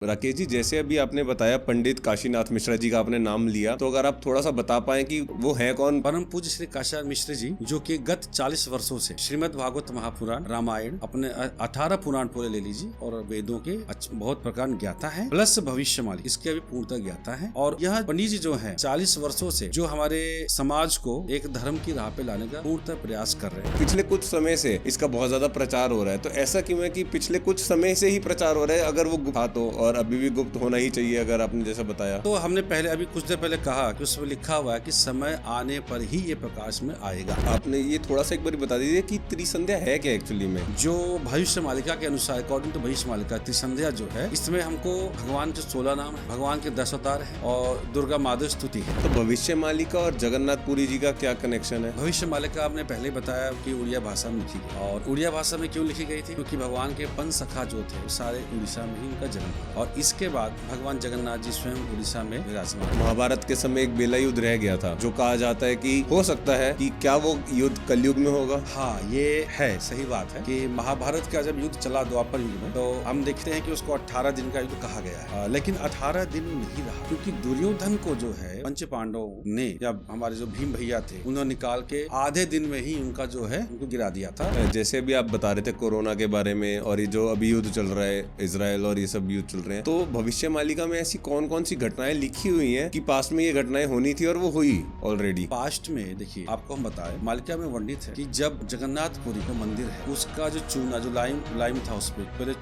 राकेश जी, जैसे अभी आपने बताया पंडित काशीनाथ मिश्रा जी का आपने नाम लिया, तो अगर आप थोड़ा सा बता पाएं कि वो हैं कौन। परम पूज्य श्री काशीनाथ मिश्र जी, जो कि गत 40 वर्षों से श्रीमद् भागवत महापुराण, रामायण, अपने 18 पुराण पूरे ले लीजिए और वेदों के बहुत प्रकार ज्ञाता है, प्लस भविष्यवाणी इसके भी पूर्णतः ज्ञाता है। और यह पंडित जी जो है 40 वर्षों से जो हमारे समाज को एक धर्म की राह पे लाने का पूर्णतः प्रयास कर रहे हैं। पिछले कुछ समय से इसका बहुत ज्यादा प्रचार हो रहा है, तो ऐसा क्यों है कि पिछले कुछ समय से ही प्रचार हो रहा है? अगर वो गुप्त था तो, और अभी भी गुप्त होना ही चाहिए अगर आपने जैसा बताया। तो हमने पहले अभी कुछ देर पहले कहा कि उसमें लिखा हुआ है कि समय आने पर ही ये प्रकाश में आएगा। आपने ये थोड़ा सा एक बार बता दीजिए कि त्रिसंध्या है क्या एक्चुअली में? जो भविष्य मालिका के अनुसार, अकॉर्डिंग टू भविष्य मालिका, त्रिसंध्या जो है, इसमें हमको भगवान के 16 नाम है, भगवान के 10 अवतार है और दुर्गा माधव स्तुति है। तो भविष्य मालिका और जगन्नाथ पुरी जी का क्या कनेक्शन है? भविष्य मालिका आपने पहले बताया कि उड़िया भाषा में लिखी गई, और उड़िया भाषा में क्यों लिखी गई थी? क्योंकि भगवान के पंच सखा जो थे सारे उड़ीसा में ही उनका जन्म हुआ, और इसके बाद भगवान जगन्नाथ जी स्वयं उड़ीसा में विराजमान। महाभारत के समय एक बेला युद्ध रह गया था, जो कहा जाता है कि हो सकता है कि क्या वो युद्ध कलयुग में होगा? हाँ, ये है, सही बात है कि महाभारत का जब युद्ध चला द्वापर युग में, तो हम देखते हैं कि उसको 18 दिन का युद्ध कहा गया है, लेकिन 18 दिन नहीं रहा, क्योंकि दुर्योधन को जो है पंच पांडव ने, या हमारे जो भीम भैया थे, उन्होंने निकाल के आधे दिन में ही उनका जो है उनको गिरा दिया था। जैसे भी आप बता रहे थे कोरोना के बारे में, और ये जो अभी युद्ध चल रहा है इजराइल और ये सब युद्ध चल रहे हैं, तो भविष्य मालिका में ऐसी कौन कौन सी घटनाएं लिखी हुई हैं कि पास्ट में ये घटनाएं होनी थी और वो हुई ऑलरेडी? पास्ट में देखिए, आपको हम बताएं, मालिका में वर्णित है कि जब जगन्नाथपुरी का मंदिर है, उसका जो चूना, जो लाइम था उस पे पहले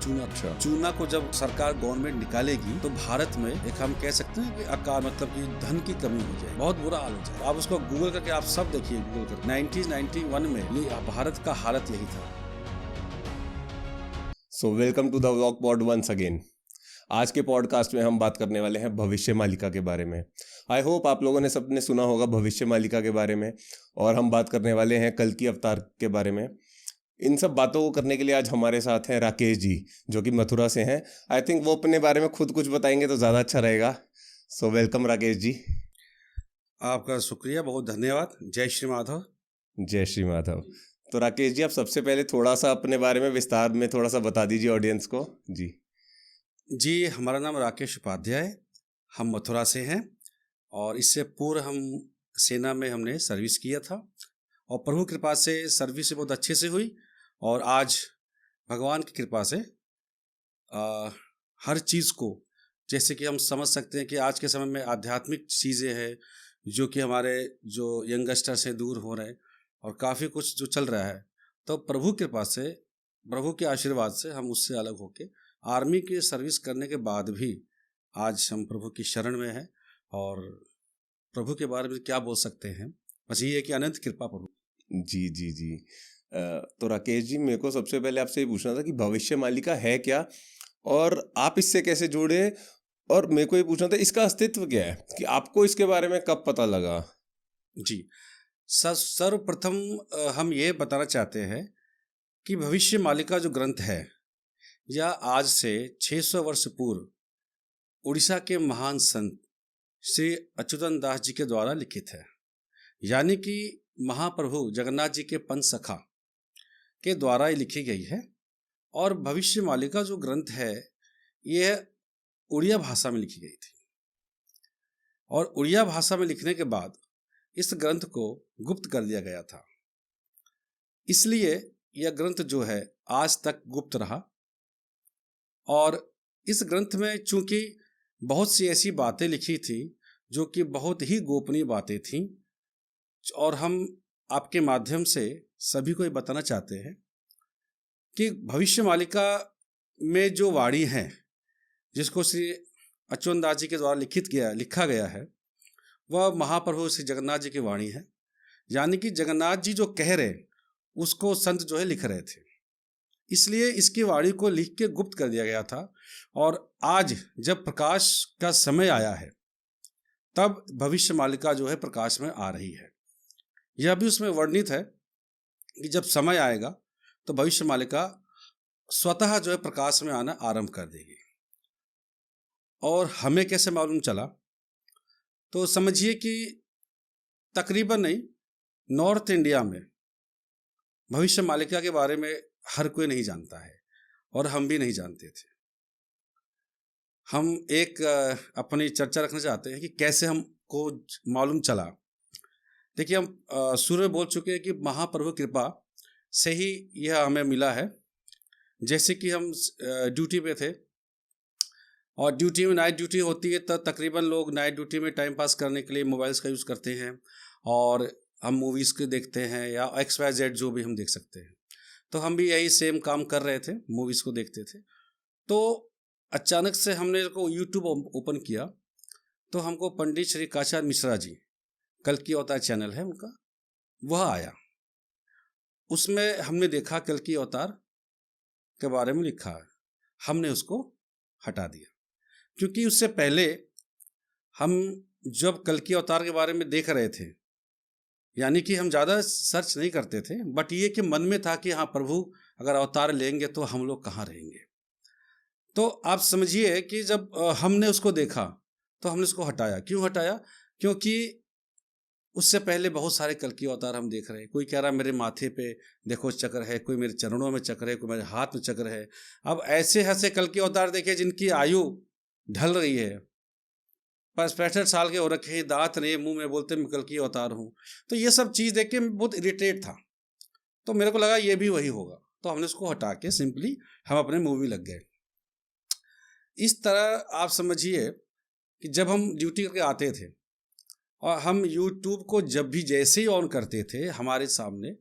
चूना को जब सरकार गवर्नमेंट निकालेगी, तो भारत में एक हम कह सकते हैं कि आकार, मतलब कि धन की कमी हो जाए, बहुत बुरा हाल हो जाए। आप उसको गूगल करके आप सब देखिए, गूगल करके 1991 में ये भारत का हालत यही था। So welcome to the vlog pod once again. आज के पॉडकास्ट में हम बात करने वाले हैं भविष्य मालिका के बारे में। आई होप आप लोगों ने सबने सुना होगा भविष्य मालिका के बारे में, और हम बात करने वाले हैं कल्कि अवतार के बारे में। इन सब बातों को करने के लिए आज हमारे साथ हैं राकेश जी, जो कि मथुरा से हैं। आई थिंक वो अपने बारे में खुद कुछ बताएंगे तो ज़्यादा अच्छा रहेगा। So welcome Rakesh ji. आपका शुक्रिया, बहुत धन्यवाद। जय श्री माधव। जय श्री माधव। तो राकेश जी, आप सबसे पहले थोड़ा सा अपने बारे में विस्तार में थोड़ा सा बता दीजिए ऑडियंस को। जी, हमारा नाम राकेश उपाध्याय है, हम मथुरा से हैं, और इससे पूर्व हम सेना में हमने सर्विस किया था, और प्रभु कृपा से सर्विस बहुत अच्छे से हुई, और आज भगवान की कृपा से हर चीज़ को, जैसे कि हम समझ सकते हैं कि आज के समय में आध्यात्मिक चीज़ें हैं जो कि हमारे जो यंगस्टर से दूर हो रहे हैं, और काफ़ी कुछ जो चल रहा है, तो प्रभु कृपा से, प्रभु के आशीर्वाद से हम उससे अलग होके आर्मी की सर्विस करने के बाद भी आज हम प्रभु की शरण में हैं, और प्रभु के बारे में क्या बोल सकते हैं, बस ये है कि अनंत कृपा प्रभु। जी जी जी। तो राकेश जी, मेरे को सबसे पहले आपसे ये पूछना था कि भविष्य मालिका है क्या, और आप इससे कैसे जुड़े, और मेरे को ये पूछना था इसका अस्तित्व क्या है, कि आपको इसके बारे में कब पता लगा? जी, सर्वप्रथम हम ये बताना चाहते हैं कि भविष्य मालिका जो ग्रंथ है, यह आज से 600 वर्ष पूर्व उड़ीसा के महान संत श्री अच्युतन दास जी के द्वारा लिखित है, यानी कि महाप्रभु जगन्नाथ जी के पंच सखा के द्वारा ही लिखी गई है। और भविष्य मालिका जो ग्रंथ है, यह उड़िया भाषा में लिखी गई थी, और उड़िया भाषा में लिखने के बाद इस ग्रंथ को गुप्त कर दिया गया था, इसलिए यह ग्रंथ जो है आज तक गुप्त रहा। और इस ग्रंथ में चूंकि बहुत सी ऐसी बातें लिखी थी जो कि बहुत ही गोपनीय बातें थीं, और हम आपके माध्यम से सभी को ये बताना चाहते हैं कि भविष्य मालिका में जो वाणी है, जिसको श्री अच्युत दास जी के द्वारा लिखा गया है, वह महाप्रभु श्री जगन्नाथ जी की वाणी है, यानी कि जगन्नाथ जी जो कह रहे उसको संत जो है लिख रहे थे, इसलिए इसकी वाणी को लिख के गुप्त कर दिया गया था। और आज जब प्रकाश का समय आया है, तब भविष्य मालिका जो है प्रकाश में आ रही है। यह भी उसमें वर्णित है कि जब समय आएगा तो भविष्य मालिका स्वतः जो है प्रकाश में आना आरंभ कर देगी। और हमें कैसे मालूम चला, तो समझिए कि तकरीबन नहीं, नॉर्थ इंडिया में भविष्य मालिका के बारे में हर कोई नहीं जानता है, और हम भी नहीं जानते थे। हम एक अपनी चर्चा रखना चाहते हैं कि कैसे हमको मालूम चला। देखिए, हम शुरू में बोल चुके हैं कि महाप्रभु कृपा से ही यह हमें मिला है। जैसे कि हम ड्यूटी पे थे और ड्यूटी में नाइट ड्यूटी होती है, तो तकरीबन लोग नाइट ड्यूटी में टाइम पास करने के लिए मोबाइल्स का यूज़ करते हैं और हम मूवीज़ के देखते हैं या XYZ जो भी हम देख सकते हैं। तो हम भी यही सेम काम कर रहे थे, मूवीज़ को देखते थे। तो अचानक से हमने को यूट्यूब ओपन किया तो हमको पंडित श्री काशीनाथ मिश्रा जी, कल की अवतार चैनल है उनका, वह आया। उसमें हमने देखा कल की अवतार के बारे में लिखा है। हमने उसको हटा दिया, क्योंकि उससे पहले हम जब कल की अवतार के बारे में देख रहे थे, यानी कि हम ज़्यादा सर्च नहीं करते थे, बट ये कि मन में था कि हाँ, प्रभु अगर अवतार लेंगे तो हम लोग कहाँ रहेंगे। तो आप समझिए कि जब हमने उसको देखा तो हमने उसको हटाया। क्यों हटाया? क्योंकि उससे पहले बहुत सारे कल की अवतार हम देख रहे हैं। कोई कह रहा है मेरे माथे पे देखो चक्र है, कोई मेरे चरणों में चक्र है, कोई मेरे हाथ में चक्र है। अब ऐसे ऐसे कल की अवतार देखे जिनकी आयु ढल रही है, 65 साल के हो रखे हैं, दांत नहीं, मुंह में बोलते मैं कल की अवतार हूँ। तो ये सब चीज़ देख के मैं बहुत इरिटेट था। तो मेरे को लगा ये भी वही होगा, तो हमने उसको हटा के सिंपली हम अपने मूवी लग गए। इस तरह आप समझिए कि जब हम ड्यूटी करके आते थे और हम यूट्यूब को जब भी जैसे ही ऑन करते थे, हमारे सामने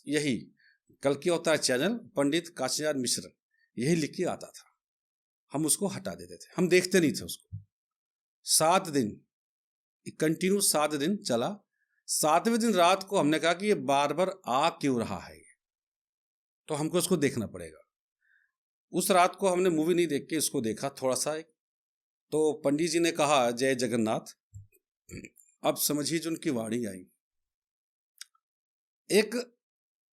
यही कल की अवतार चैनल पंडित काशीनाथ मिश्र यही लिख के आता था। हम उसको हटा देते थे, हम देखते नहीं थे उसको। 7 दिन कंटिन्यू 7 दिन चला। 7वें दिन रात को हमने कहा कि ये बार बार आ क्यों रहा है, तो हमको उसको देखना पड़ेगा। उस रात को हमने मूवी नहीं देख के इसको देखा थोड़ा सा एक, तो पंडित जी ने कहा जय जगन्नाथ। अब समझिए जो उनकी वाणी आई, एक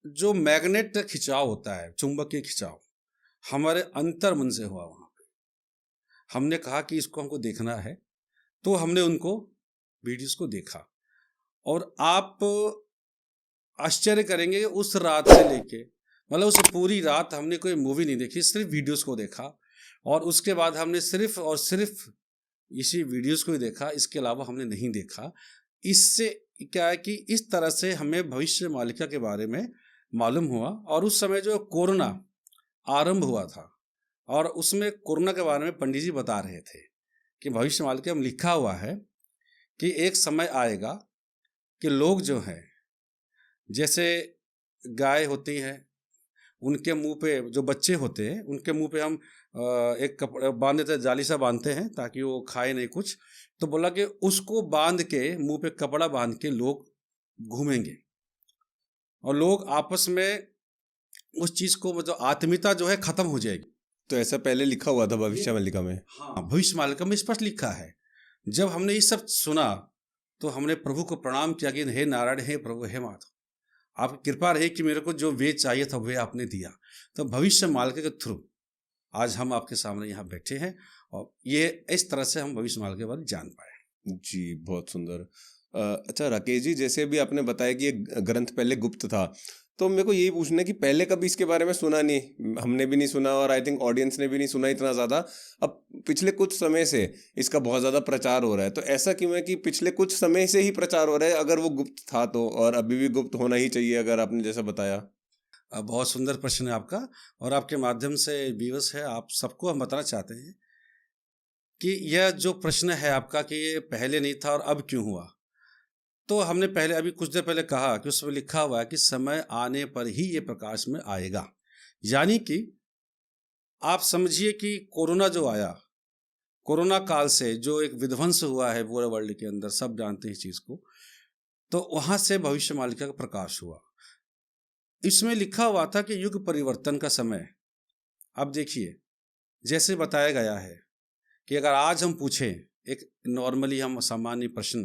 जो मैग्नेट खिंचाव होता है, चुंबकीय खिंचाव, हमारे अंतर मन से हुआ वहां पे। हमने कहा कि इसको हमको देखना है, तो हमने उनको वीडियोस को देखा और आप आश्चर्य करेंगे उस रात से लेके, मतलब उस पूरी रात हमने कोई मूवी नहीं देखी, सिर्फ वीडियोस को देखा। और उसके बाद हमने सिर्फ और सिर्फ इसी वीडियोस को ही देखा, इसके अलावा हमने नहीं देखा। इससे क्या है कि इस तरह से हमें भविष्य मालिका के बारे में मालूम हुआ। और उस समय जो कोरोना आरंभ हुआ था और उसमें कोरोना के बारे में पंडित जी बता रहे थे कि भविष्य मालिका में लिखा हुआ है कि एक समय आएगा कि लोग जो हैं, जैसे गाय होती हैं, उनके मुंह पे जो बच्चे होते हैं उनके मुंह पे हम एक कपड़ा बांध देते हैं, जाली सा बांधते हैं ताकि वो खाए नहीं कुछ। तो बोला कि उसको बांध के मुंह पे कपड़ा बांध के लोग घूमेंगे और लोग आपस में उस चीज को, मतलब आत्मीयता जो है खत्म हो जाएगी। तो ऐसा पहले लिखा हुआ था भविष्य मालिका में? हाँ, भविष्य मालिका में स्पष्ट लिखा है। जब हमने ये सब सुना तो हमने प्रभु को प्रणाम किया कि हे नारायण, हे प्रभु, हे माधव, आपकी कृपा रही कि मेरे को जो वेद चाहिए था वे आपने दिया। तो भविष्य मालिका के थ्रू आज हम आपके सामने यहाँ बैठे हैं और ये इस तरह से हम भविष्य मालिका के बारे में जान पाए। जी, बहुत सुंदर। अच्छा राकेश जी, जैसे भी आपने बताया कि ये ग्रंथ पहले गुप्त था, तो मेरे को यही पूछना है कि पहले कभी इसके बारे में सुना नहीं, हमने भी नहीं सुना और आई थिंक ऑडियंस ने भी नहीं सुना इतना ज़्यादा। अब पिछले कुछ समय से इसका बहुत ज़्यादा प्रचार हो रहा है, तो ऐसा क्यों है कि पिछले कुछ समय से ही प्रचार हो रहा है अगर वो गुप्त था तो, और अभी भी गुप्त होना ही चाहिए अगर आपने जैसा बताया? बहुत सुंदर प्रश्न है आपका और आपके माध्यम से व्यूअर्स है, आप सबको हम बताना चाहते हैं कि यह जो प्रश्न है आपका कि ये पहले नहीं था और अब क्यों हुआ। तो हमने पहले अभी कुछ देर पहले कहा कि उसमें लिखा हुआ है कि समय आने पर ही ये प्रकाश में आएगा। यानी कि आप समझिए कि कोरोना जो आया, कोरोना काल से जो एक विध्वंस हुआ है पूरे वर्ल्ड के अंदर, सब जानते हैं इस चीज़ को, तो वहाँ से भविष्य मालिका का प्रकाश हुआ। इसमें लिखा हुआ था कि युग परिवर्तन का समय। अब देखिए, जैसे बताया गया है कि अगर आज हम पूछें, एक नॉर्मली हम सामान्य प्रश्न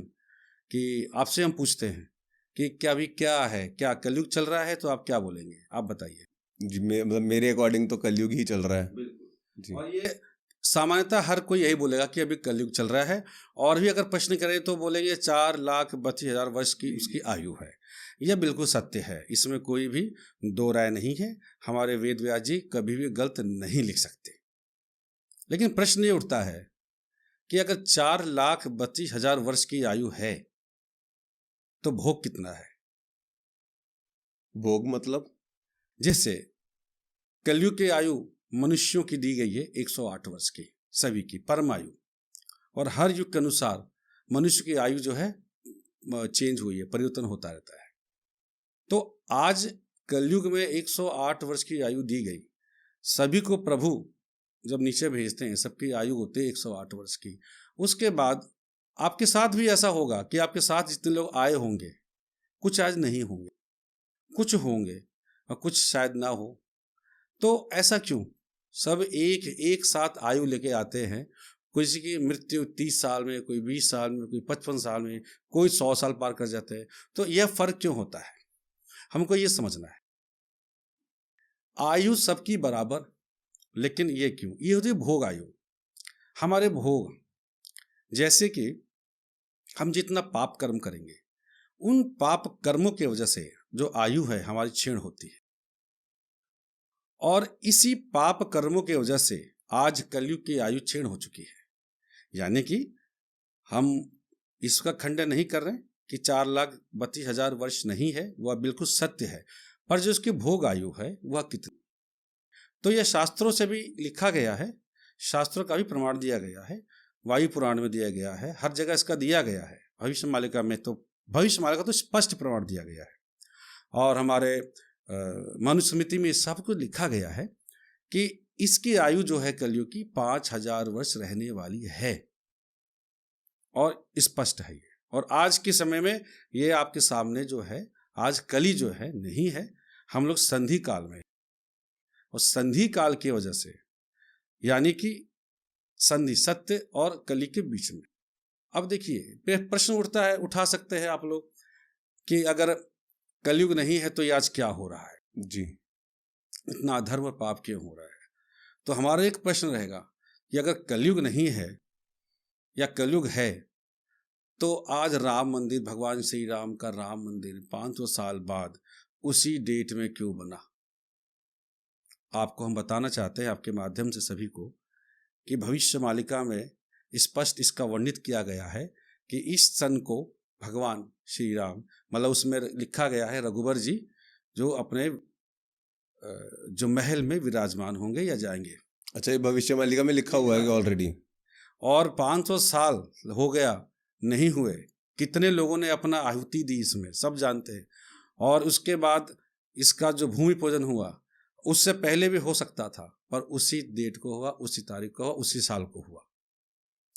कि आपसे हम पूछते हैं कि क्या अभी क्या है, क्या कलयुग चल रहा है, तो आप क्या बोलेंगे? आप बताइए। जी, मतलब मेरे अकॉर्डिंग तो कलयुग ही चल रहा है। बिल्कुल जी। और ये सामान्यतः हर कोई यही बोलेगा कि अभी कलयुग चल रहा है। और भी अगर प्रश्न करें तो बोलेंगे 4,32,000 वर्ष की उसकी आयु है। यह बिल्कुल सत्य है, इसमें कोई भी दो राय नहीं है। हमारे वेद व्यास जी कभी भी गलत नहीं लिख सकते। लेकिन प्रश्न ये उठता है कि अगर 4,32,000 वर्ष की आयु है तो भोग कितना है? भोग मतलब? जैसे कलयुग की आयु मनुष्यों की दी गई है 108 वर्ष की, सभी की परम आयु, और हर युग के अनुसार मनुष्य की आयु जो है चेंज हुई है, परिवर्तन होता रहता है। तो आज कलयुग में 108 वर्ष की आयु दी गई, सभी को प्रभु जब नीचे भेजते हैं सबकी आयु होती है 108 वर्ष की। उसके बाद आपके साथ भी ऐसा होगा कि आपके साथ जितने लोग आए होंगे, कुछ आज नहीं होंगे, कुछ होंगे और कुछ शायद ना हो। तो ऐसा क्यों? सब एक साथ आयु लेके आते हैं। किसी की मृत्यु 30 साल में, कोई 20 साल में, कोई 55 साल में, कोई 100 साल पार कर जाते हैं। तो यह फर्क क्यों होता है, हमको ये समझना है। आयु सबकी बराबर, लेकिन ये क्यों? ये होती है भोग आयु। हमारे भोग, जैसे कि हम जितना पाप कर्म करेंगे, उन पाप कर्मों की वजह से जो आयु है हमारी क्षीण होती है, और इसी पाप कर्मों की वजह से आज कलयुग की आयु क्षीण हो चुकी है। यानी कि हम इसका खंडन नहीं कर रहे कि 4,32,000 वर्ष नहीं है, वह बिल्कुल सत्य है, पर जो उसकी भोग आयु है वह कितनी, तो यह शास्त्रों से भी लिखा गया है, शास्त्रों का भी प्रमाण दिया गया है, वायु पुराण में दिया गया है, हर जगह इसका दिया गया है। भविष्य मालिका में तो भविष्यमालिका तो स्पष्ट प्रमाण दिया गया है, और हमारे मनुस्मृति में सब कुछ लिखा गया है कि इसकी आयु जो है कलयुग की 5,000 वर्ष रहने वाली है, और स्पष्ट है ये। और आज के समय में ये आपके सामने जो है, आज कली जो है नहीं है, हम लोग संधि काल में, और संधि काल की वजह से, यानी कि संधि सत्य और कली के बीच में। अब देखिए प्रश्न उठता है, उठा सकते हैं आप लोग कि अगर कलयुग नहीं है तो ये आज क्या हो रहा है जी, इतना अधर्म और पाप क्यों हो रहा है? तो हमारा एक प्रश्न रहेगा कि अगर कलयुग नहीं है या कलयुग है, तो आज राम मंदिर, भगवान श्री राम का राम मंदिर 500 साल बाद उसी डेट में क्यों बना? आपको हम बताना चाहते हैं आपके माध्यम से सभी को कि भविष्य मालिका में स्पष्ट इसका वर्णित किया गया है कि इस सन को भगवान श्री राम, मतलब उसमें लिखा गया है रघुबर जी जो अपने जो महल में विराजमान होंगे या जाएंगे। अच्छा, ये भविष्य मालिका में लिखा हुआ है ऑलरेडी, और 500 साल हो गया नहीं हुए, कितने लोगों ने अपना आहुति दी इसमें, सब जानते हैं। और उसके बाद इसका जो भूमि पूजन हुआ, उससे पहले भी हो सकता था, पर उसी डेट को हुआ, उसी तारीख को हुआ, उसी साल को हुआ।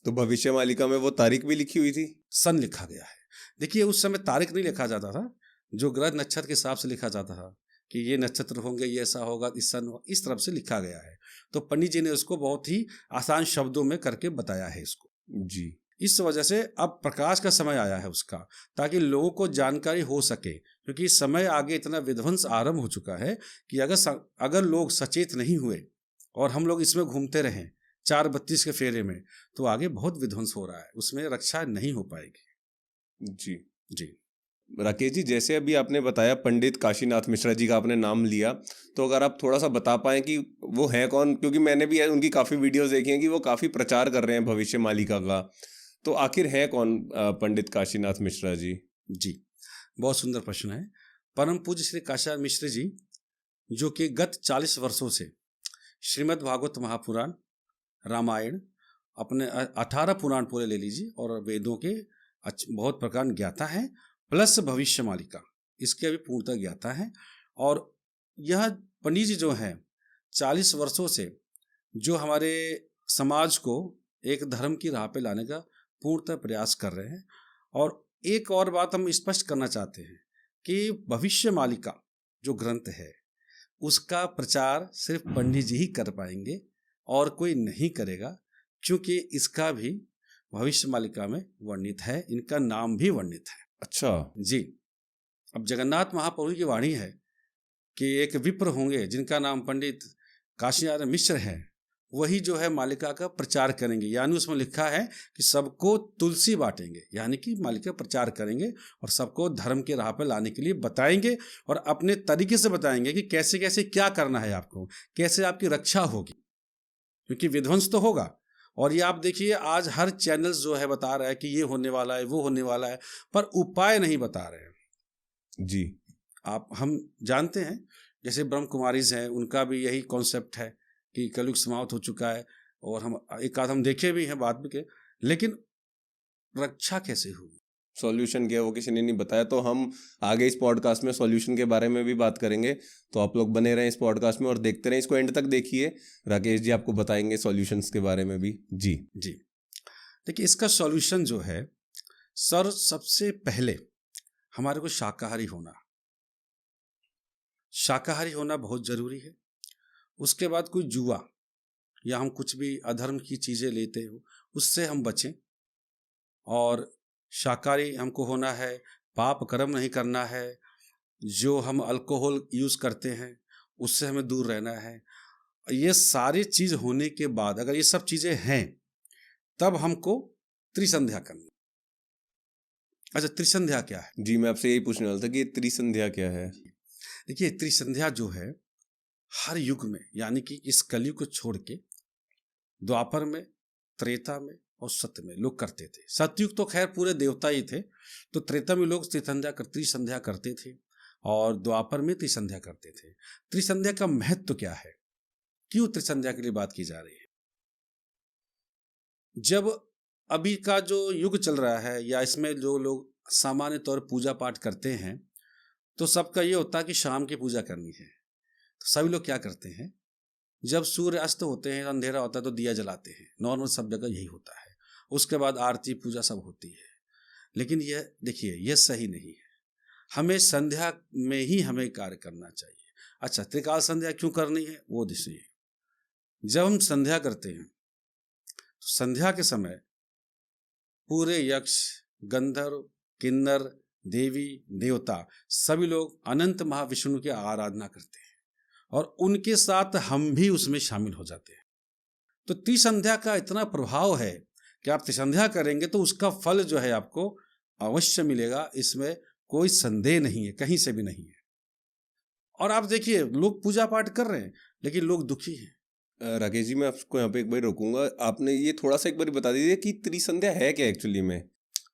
तो भविष्य मालिका में वो तारीख भी लिखी हुई थी, सन लिखा गया है। देखिए उस समय तारीख नहीं लिखा जाता था, जो ग्रह नक्षत्र के हिसाब से लिखा जाता था कि ये नक्षत्र होंगे, ये ऐसा होगा, इस सन होगा, इस तरफ से लिखा गया है। तो पंडित जी ने उसको बहुत ही आसान शब्दों में करके बताया है इसको जी। इस वजह से अब प्रकाश का समय आया है उसका, ताकि लोगों को जानकारी हो सके, क्योंकि समय आगे इतना विध्वंस आरंभ हो चुका है कि अगर लोग सचेत नहीं हुए और हम लोग इसमें घूमते रहें 432 के फेरे में, तो आगे बहुत विध्वंस हो रहा है, उसमें रक्षा नहीं हो पाएगी। जी जी राकेश जी, जैसे अभी आपने बताया पंडित काशीनाथ मिश्रा जी का आपने नाम लिया, तो अगर आप थोड़ा सा बता पाएं कि वो हैं कौन, क्योंकि मैंने भी उनकी काफ़ी वीडियोस देखी हैं कि वो काफ़ी प्रचार कर रहे हैं भविष्य मालिका का, तो आखिर हैं कौन पंडित काशीनाथ मिश्रा जी? जी, बहुत सुंदर प्रश्न है। परम पूज्य श्री काशीनाथ मिश्र जी, जो कि गत 40 वर्षों से श्रीमद् भागवत महापुराण, रामायण, अपने 18 पुराण पूरे ले लीजिए, और वेदों के बहुत प्रकार ज्ञाता हैं, प्लस भविष्य मालिका इसके भी पूर्णतः ज्ञाता है। और यह पंडित जी जो हैं 40 वर्षों से जो हमारे समाज को एक धर्म की राह पे लाने का पूर्णतः प्रयास कर रहे हैं। और एक और बात हम स्पष्ट करना चाहते हैं कि भविष्य मालिका जो ग्रंथ है उसका प्रचार सिर्फ पंडित जी ही कर पाएंगे और कोई नहीं करेगा, क्योंकि इसका भी भविष्य मालिका में वर्णित है, इनका नाम भी वर्णित है। अच्छा जी, अब जगन्नाथ महाप्रभु की वाणी है कि एक विप्र होंगे जिनका नाम पंडित काशीनाथ मिश्र है, वही जो है मालिका का प्रचार करेंगे। यानी उसमें लिखा है कि सबको तुलसी बांटेंगे, यानी कि मालिका प्रचार करेंगे और सबको धर्म के राह पर लाने के लिए बताएंगे, और अपने तरीके से बताएंगे कि कैसे कैसे क्या करना है आपको, कैसे आपकी रक्षा होगी। क्योंकि विध्वंस तो होगा। और ये आप देखिए आज हर चैनल्स जो है बता रहा है कि ये होने वाला है, वो होने वाला है, पर उपाय नहीं बता रहे हैं। जी, हम जानते हैं जैसे ब्रह्म कुमारीज हैं, उनका भी यही कॉन्सेप्ट है कि कलयुग समाप्त हो चुका है, और हम एक आध हम देखे भी हैं बाद में के, लेकिन रक्षा कैसे हुई, सॉल्यूशन क्या है वो किसी ने नहीं बताया। तो हम आगे इस पॉडकास्ट में सॉल्यूशन के बारे में भी बात करेंगे, तो आप लोग बने रहें इस पॉडकास्ट में और देखते रहें, इसको एंड तक देखिए। राकेश जी आपको बताएंगे सॉल्यूशंस के बारे में भी। जी जी देखिए, इसका सॉल्यूशन जो है सर, सबसे पहले हमारे को शाकाहारी होना बहुत जरूरी है। उसके बाद कोई जुआ या हम कुछ भी अधर्म की चीजें लेते हो उससे हम बचें, और शाकाहारी हमको होना है, पाप कर्म नहीं करना है, जो हम अल्कोहल यूज करते हैं उससे हमें दूर रहना है। ये सारी चीज होने के बाद अगर ये सब चीजें हैं तब हमको त्रिसंध्या करनी। अच्छा, त्रिसंध्या क्या है? जी, मैं आपसे यही पूछने वाला था कि ये त्रिसंध्या क्या है। देखिए, त्रिसंध्या जो है हर युग में, यानी कि इस कलयुग को छोड़ के द्वापर में, त्रेता में और सत्य में लोग करते थे। सतयुग तो खैर पूरे देवता ही थे, तो त्रेता में लोग त्रिसंध्या करते थे और द्वापर में त्रिसंध्या करते थे। त्रिसंध्या का महत्व क्या है, क्यों त्रिसंध्या के लिए बात की जा रही है? जब अभी का जो युग चल रहा है या इसमें जो लोग सामान्य तौर पूजा पाठ करते हैं, तो सबका ये होता है कि शाम की पूजा करनी है। तो सभी लोग क्या करते हैं, जब सूर्य अस्त होते हैं, अंधेरा होता है तो दिया जलाते हैं। नॉर्मल सब जगह यही होता है। उसके बाद आरती पूजा सब होती है। लेकिन यह देखिए, यह सही नहीं है। हमें संध्या में ही हमें कार्य करना चाहिए। अच्छा, त्रिकाल संध्या क्यों करनी है वो देखिए। जब हम संध्या करते हैं तो संध्या के समय पूरे यक्ष, गंधर्व, किन्नर, देवी, देवता सभी लोग अनंत महाविष्णु की आराधना करते हैं और उनके साथ हम भी उसमें शामिल हो जाते हैं। तो त्रिसंध्या का इतना प्रभाव है कि आप त्रिसंध्या करेंगे तो उसका फल जो है आपको अवश्य मिलेगा, इसमें कोई संदेह नहीं है, कहीं से भी नहीं है। और आप देखिए, लोग पूजा पाठ कर रहे हैं लेकिन लोग दुखी हैं। राकेश जी, मैं आपको यहाँ पे एक बार रोकूंगा। आपने ये थोड़ा सा एक बार बता दीजिए कि त्रिसंध्या है क्या एक्चुअली में।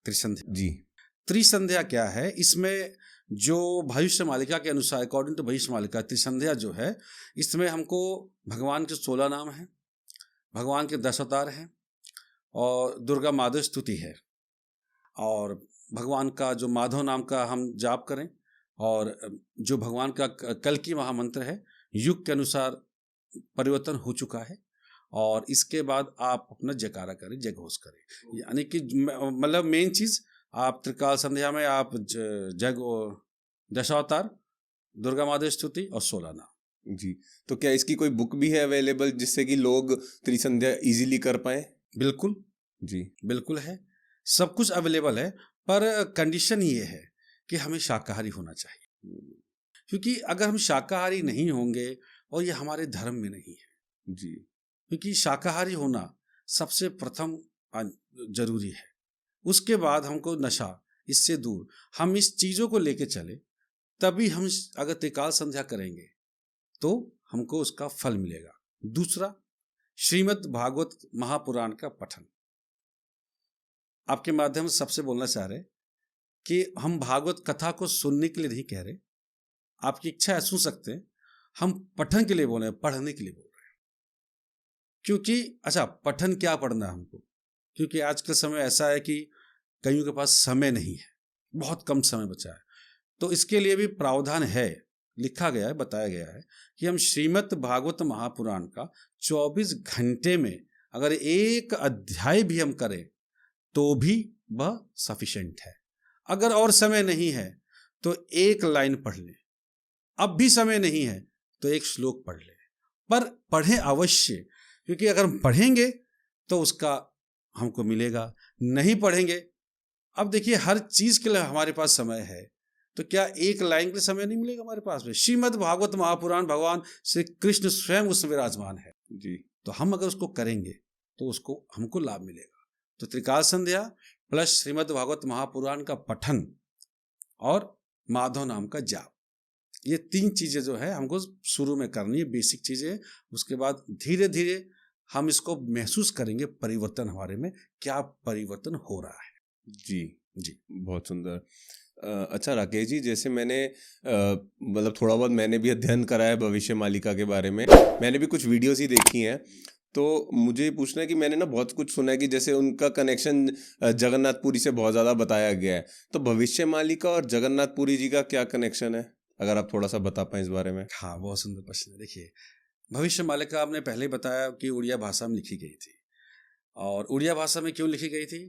त्रिसंध्या जी, त्रिसंध्या क्या है? इसमें जो भविष्य मालिका के अनुसार, अकॉर्डिंग टू भविष्य मालिका, त्रिसंध्या जो है इसमें हमको भगवान के 16 नाम हैं, भगवान के 10 अवतार हैं और दुर्गा माधव स्तुति है, और भगवान का जो माधव नाम का हम जाप करें, और जो भगवान का कल की महामंत्र है, युग के अनुसार परिवर्तन हो चुका है, और इसके बाद आप अपना जयकारा करें, जयघोष करें। यानी कि मतलब मेन चीज, आप त्रिकाल संध्या में आप दशावतार, दुर्गा माधव स्तुति और 16 नाम। जी। तो क्या इसकी कोई बुक भी है अवेलेबल जिससे कि लोग त्रिसंध्या इजीली कर पाए? बिल्कुल जी, बिल्कुल है, सब कुछ अवेलेबल है, पर कंडीशन ये है कि हमें शाकाहारी होना चाहिए। क्योंकि अगर हम शाकाहारी नहीं होंगे, और ये हमारे धर्म में नहीं है जी, क्योंकि शाकाहारी होना सबसे प्रथम जरूरी है। उसके बाद हमको नशा, इससे दूर हम इस चीजों को लेके चले, तभी हम अगर त्रिकाल संध्या करेंगे तो हमको उसका फल मिलेगा। दूसरा, श्रीमद् भागवत महापुराण का पठन। आपके माध्यम से सबसे बोलना चाह रहे कि हम भागवत कथा को सुनने के लिए नहीं कह रहे, आपकी इच्छा है सुन सकते हैं, हम पठन के लिए बोल रहे हैं, पढ़ने के लिए बोल रहे हैं। क्योंकि अच्छा, पठन क्या पढ़ना है हमको, क्योंकि आज का समय ऐसा है कि कईयों के पास समय नहीं है, बहुत कम समय बचा है। तो इसके लिए भी प्रावधान है, लिखा गया है, बताया गया है कि हम श्रीमद् भागवत महापुराण का 24 घंटे में अगर एक अध्याय भी हम करें तो भी वह सफिशिएंट है। अगर और समय नहीं है तो एक लाइन पढ़ लें, अब भी समय नहीं है तो एक श्लोक पढ़ लें, पर पढ़ें अवश्य, क्योंकि अगर हम पढ़ेंगे तो उसका हमको मिलेगा, नहीं पढ़ेंगे। अब देखिए, हर चीज के लिए हमारे पास समय है, तो क्या एक लाइन के लिए समय नहीं मिलेगा हमारे पास में? श्रीमद् भागवत महापुराण, भगवान श्री कृष्ण स्वयं उसमें विराजमान है जी। तो हम अगर उसको करेंगे तो उसको हमको लाभ मिलेगा। तो त्रिकाल संध्या प्लस श्रीमद् भागवत महापुराण का पठन और माधव नाम का जाप, ये 3 चीजें जो है हमको शुरू में करनी है, बेसिक चीजें। उसके बाद धीरे धीरे हम इसको महसूस करेंगे परिवर्तन हमारे में क्या परिवर्तन हो रहा है। जी जी बहुत सुंदर। अच्छा राकेश जी, जैसे मैंने मतलब थोड़ा बहुत मैंने भी अध्ययन करा है भविष्य मालिका के बारे में, मैंने भी कुछ वीडियोस ही देखी हैं। तो मुझे ये पूछना है कि मैंने ना बहुत कुछ सुना है कि जैसे उनका कनेक्शन जगन्नाथपुरी से बहुत ज़्यादा बताया गया है। तो भविष्य मालिका और जगन्नाथपुरी जी का क्या कनेक्शन है, अगर आप थोड़ा सा बता पाएं इस बारे में। हाँ, बहुत सुंदर प्रश्न है। देखिए, भविष्य मालिका आपने पहले ही बताया कि उड़िया भाषा में लिखी गई थी। और उड़िया भाषा में क्यों लिखी गई थी?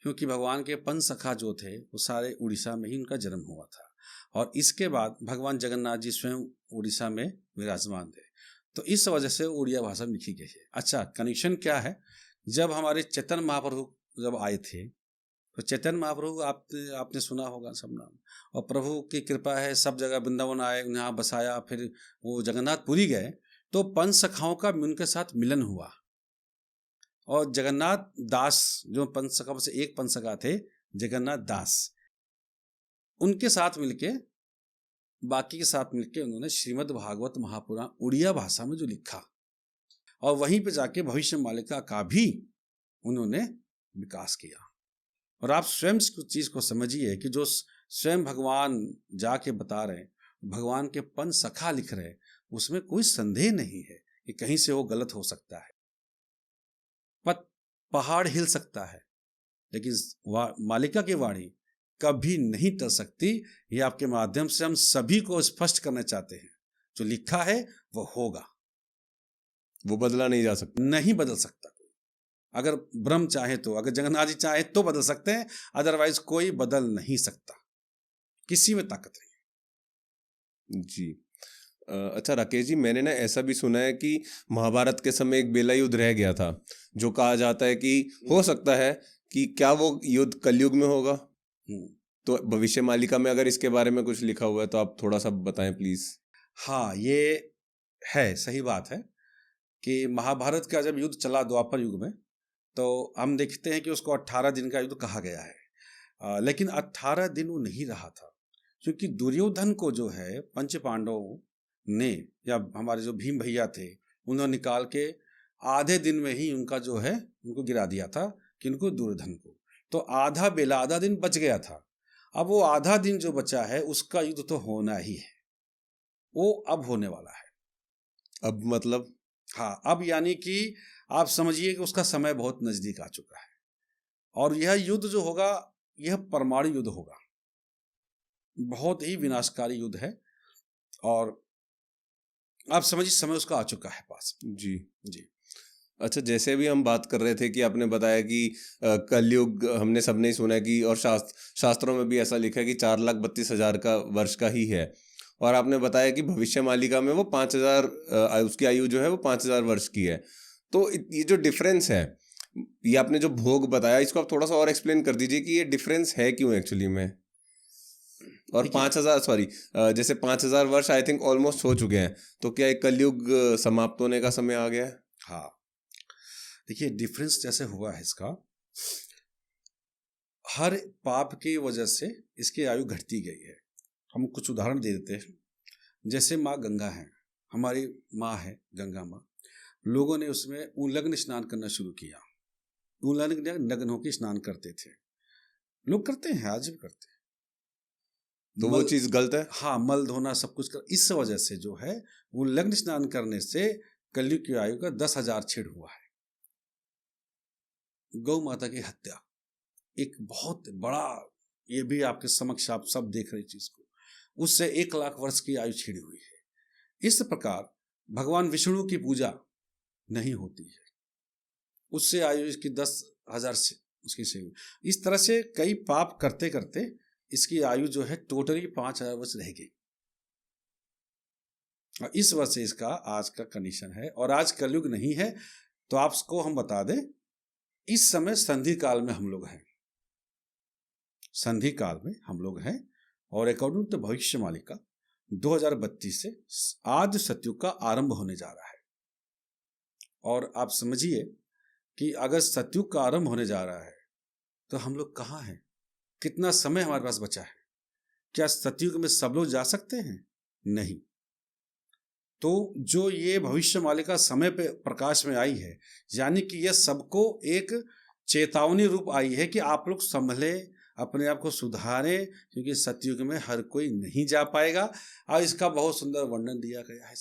क्योंकि भगवान के पंच सखा जो थे वो सारे उड़ीसा में ही उनका जन्म हुआ था, और इसके बाद भगवान जगन्नाथ जी स्वयं उड़ीसा में विराजमान थे। तो इस वजह से उड़िया भाषा में लिखी गई है। अच्छा, कनेक्शन क्या है? जब हमारे चैतन्य महाप्रभु जब आए थे, तो चैतन्य महाप्रभु आपने सुना होगा सब नाम, और प्रभु की कृपा है, सब जगह वृंदावन आए, यहाँ बसाया, फिर वो जगन्नाथपुरी गए, तो पंच सखाओं का उनके साथ मिलन हुआ। और जगन्नाथ दास जो पंच सखा में से एक पंच सखा थे, जगन्नाथ दास, उनके साथ मिलके, बाकी के साथ मिलके उन्होंने श्रीमद् भागवत महापुराण उड़िया भाषा में जो लिखा, और वहीं पे जाके भविष्य मालिका का भी उन्होंने विकास किया। और आप स्वयं इस चीज को समझिए कि जो स्वयं भगवान जाके बता रहे हैं, भगवान के पंच सखा लिख रहे हैं, उसमें कोई संदेह नहीं है कि कहीं से वो गलत हो सकता है। पहाड़ हिल सकता है, लेकिन मालिका की वाणी कभी नहीं टल सकती। ये आपके माध्यम से हम सभी को स्पष्ट करना चाहते हैं, जो लिखा है वो होगा, वो बदला नहीं जा सकता, नहीं बदल सकता कोई। अगर ब्रह्म चाहे तो, अगर जगन्नाथ जी चाहे तो बदल सकते हैं, अदरवाइज कोई बदल नहीं सकता, किसी में ताकत नहीं। जी अच्छा राकेश जी, मैंने ना ऐसा भी सुना है कि महाभारत के समय एक बेला युद्ध रह गया था, जो कहा जाता है कि हो सकता है कि क्या वो युद्ध कलयुग में होगा। तो भविष्य मालिका में अगर इसके बारे में कुछ लिखा हुआ है तो आप थोड़ा सा बताएं प्लीज। हाँ, ये है, सही बात है कि महाभारत का जब युद्ध चला द्वापर युग में, तो हम देखते हैं कि उसको 18 दिन का युद्ध कहा गया है। लेकिन 18 दिन वो नहीं रहा था, क्योंकि दुर्योधन को जो है पंच पांडवों ने, या हमारे जो भीम भैया थे, उन्होंने निकाल के आधे दिन में ही उनका जो है उनको गिरा दिया था, किनको, दुर्योधन को। तो आधा बेला, आधा दिन बच गया था। अब वो आधा दिन जो बचा है उसका युद्ध तो होना ही है, वो अब होने वाला है। अब मतलब? हाँ, अब यानी कि आप समझिए कि उसका समय बहुत नजदीक आ चुका है, और यह युद्ध जो होगा यह परमाणु युद्ध होगा, बहुत ही विनाशकारी युद्ध है, और आप समझिए समय उसका आ चुका है पास। जी जी अच्छा, जैसे भी हम बात कर रहे थे कि आपने बताया कि कलयुग हमने सबने ही सुना है कि, और शास्त्रों में भी ऐसा लिखा है कि 4,32,000 का वर्ष का ही है। और आपने बताया कि भविष्य मालिका में वो 5,000 उसकी आयु जो है वो 5,000 वर्ष की है। तो ये जो डिफरेंस है, ये आपने जो भोग बताया, इसको आप थोड़ा सा और एक्सप्लेन कर दीजिए कि ये डिफरेंस है क्यों एक्चुअली में। और 5,000 सॉरी, जैसे 5,000 वर्ष आई थिंक ऑलमोस्ट हो चुके हैं, तो क्या एक कलयुग समाप्त होने का समय आ गया है? हाँ, देखिए डिफरेंस जैसे हुआ है इसका, हर पाप की वजह से इसकी आयु घटती गई है। हम कुछ उदाहरण दे देते हैं। जैसे माँ गंगा है, हमारी माँ है गंगा माँ, लोगों ने उसमें उलग्न स्नान करना शुरू किया। उलग्न नग्न होकर स्नान करते थे, लोग करते हैं, आज भी करते हैं। तो वो चीज गलत है? हाँ, मल धोना सब कुछ कर, इस वजह से जो है उलग्न स्नान करने से कलयुग की आयु का 10,000 छेद हुआ है। गौ माता की हत्या एक बहुत बड़ा, ये भी आपके समक्ष आप सब देख रहे चीज को, उससे 1,00,000 वर्ष की आयु छीड़ी हुई है। इस प्रकार भगवान विष्णु की पूजा नहीं होती है, उससे आयु इसकी 10,000 से उसकी से, इस तरह से कई पाप करते करते इसकी आयु जो है टोटली 5,000 वर्ष रह गई। और इस वजह से इसका आज का कंडीशन है, और आज कलयुग नहीं है। तो आपको हम बता दें, इस समय संधि काल में हम लोग हैं, संधि काल में हम लोग हैं, और अकॉर्डिंग टू भविष्य मालिका 2032 से आज सतयुग का आरंभ होने जा रहा है। और आप समझिए कि अगर सतयुग का आरंभ होने जा रहा है तो हम लोग कहाँ हैं, कितना समय हमारे पास बचा है? क्या सतयुग में सब लोग जा सकते हैं? नहीं। तो जो ये भविष्य मालिका समय पे प्रकाश में आई है, यानी कि यह सबको एक चेतावनी रूप आई है कि आप लोग संभले, अपने आप को सुधारें, क्योंकि सतयुग में हर कोई नहीं जा पाएगा। और इसका बहुत सुंदर वर्णन दिया गया है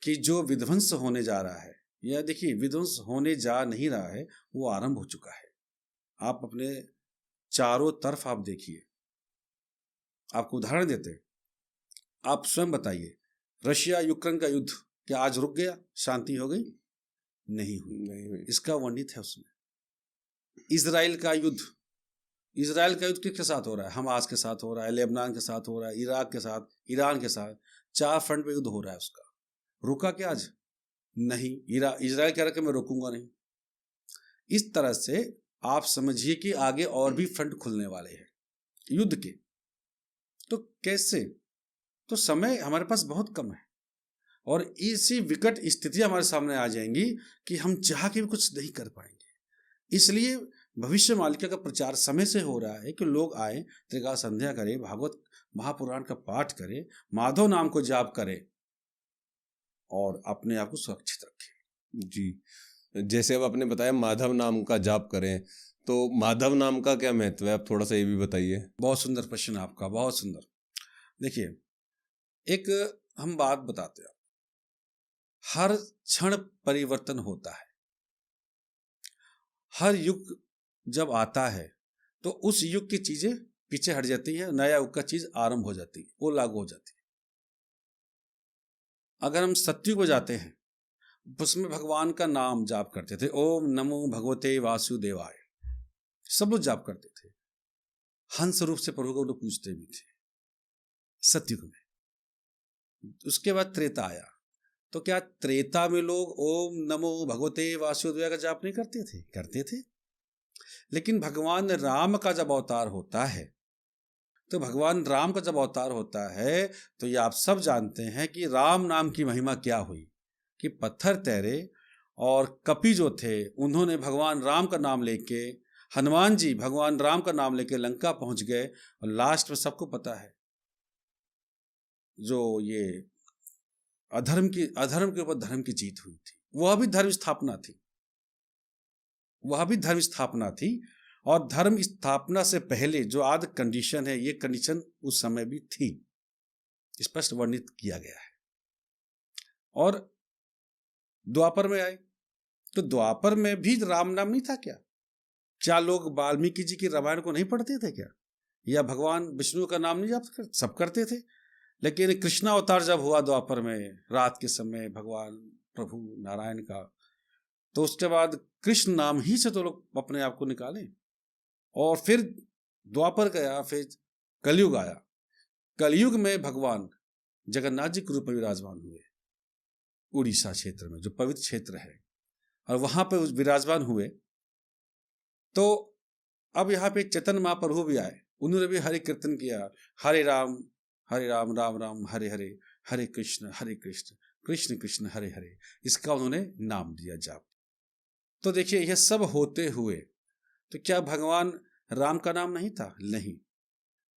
कि जो विध्वंस होने जा रहा है, या देखिए विध्वंस होने जा नहीं रहा है, वो आरंभ हो चुका है। आप अपने चारों तरफ आप देखिए, आपको उदाहरण देते हैं, आप स्वयं बताइए, रशिया यूक्रेन का युद्ध क्या आज रुक गया? शांति हो गई? नहीं हुई। इसका वर्णित है उसमें। इजराइल का युद्ध किसके साथ हो रहा है? हमास के साथ हो रहा है, लेबनान के साथ हो रहा है, इराक के साथ, ईरान के साथ, 4 फ्रंट पे युद्ध हो रहा है। उसका रुका क्या आज? नहीं। इजराइल कह रहा है कि मैं रोकूंगा नहीं। इस तरह से आप समझिए कि आगे और भी फ्रंट खुलने वाले हैं युद्ध के। तो कैसे? तो समय हमारे पास बहुत कम है और इसी विकट स्थिति हमारे सामने आ जाएंगी कि हम चाह के भी कुछ नहीं कर पाएंगे। इसलिए भविष्य मालिका का प्रचार समय से हो रहा है कि लोग आए, त्रिकाल संध्या करें, भागवत महापुराण का पाठ करें, माधव नाम को जाप करें और अपने आप को सुरक्षित रखें। जी, जैसे अब आपने बताया माधव नाम का जाप करें, तो माधव नाम का क्या महत्व है? आप थोड़ा सा ये भी बताइए। बहुत सुंदर प्रश्न आपका, बहुत सुंदर। देखिए, एक हम बात बताते हैं, हर क्षण परिवर्तन होता है। हर युग जब आता है तो उस युग की चीजें पीछे हट जाती है, नया युग का चीज आरंभ हो जाती है, वो लागू हो जाती है। अगर हम सतयुग में जाते हैं, उसमें भगवान का नाम जाप करते थे, ओम नमो भगवते वासुदेवाय, सब लोग जाप करते थे। हंस रूप से प्रभु को लोग पूजते भी थे सतयुग में। उसके बाद त्रेता आया, तो क्या त्रेता में लोग ओम नमो भगवते वासुदेवाय का जाप नहीं करते थे? करते थे। लेकिन भगवान राम का जब अवतार होता है, तो भगवान राम का जब अवतार होता है, तो ये आप सब जानते हैं कि राम नाम की महिमा क्या हुई, कि पत्थर तैरे और कपि जो थे उन्होंने भगवान राम का नाम लेके, हनुमान जी भगवान राम का नाम लेके लंका पहुंच गए। और लास्ट में सबको पता है, जो ये अधर्म के ऊपर धर्म की जीत हुई थी, वह भी धर्म स्थापना थी, वह भी धर्म स्थापना थी। और धर्म स्थापना से पहले जो आदि कंडीशन है, ये कंडीशन उस समय भी थी, स्पष्ट वर्णित किया गया है। और द्वापर में आए, तो द्वापर में भी राम नाम नहीं था क्या? क्या लोग वाल्मीकि जी की रामायण को नहीं पढ़ते थे क्या? या भगवान विष्णु का नाम नहीं जाप करते? सब करते थे। लेकिन कृष्णा अवतार जब हुआ द्वापर में, रात के समय भगवान प्रभु नारायण का, तो उसके बाद कृष्ण नाम ही से तो लोग अपने आप को निकाले। और फिर द्वापर गया, फिर कलयुग आया। कलयुग में भगवान जगन्नाथ जी के रूप में विराजमान हुए उड़ीसा क्षेत्र में, जो पवित्र क्षेत्र है, और वहां पर विराजमान हुए। तो अब यहाँ पे चैतन्य महाप्रभु भी आए, उन्होंने भी हरे कीर्तन किया, हरे राम राम राम हरे हरे, हरे कृष्ण कृष्ण कृष्ण हरे हरे, इसका उन्होंने नाम दिया जाप। तो देखिए, यह सब होते हुए तो क्या भगवान राम का नाम नहीं था? नहीं।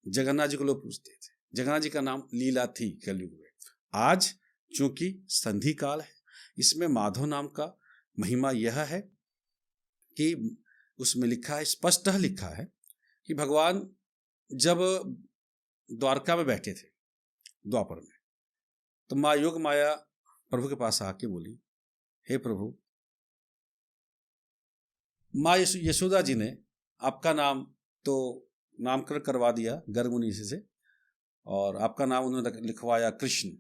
जगन्नाथ जी को लोग पूछते थे, जगन्नाथ जी का नाम लीला थी कलयुग में। आज चूंकि संधि काल है, इसमें माधव नाम का महिमा यह है कि उसमें लिखा है, स्पष्ट लिखा है कि भगवान जब द्वारका में बैठे थे द्वापर में, तो माँ योग माया प्रभु के पास आके बोली, हे प्रभु, माँ यशोदा जी ने आपका नाम तो नामकरण करवा दिया गर्ग मुनि से, और आपका नाम उन्होंने लिखवाया कृष्ण,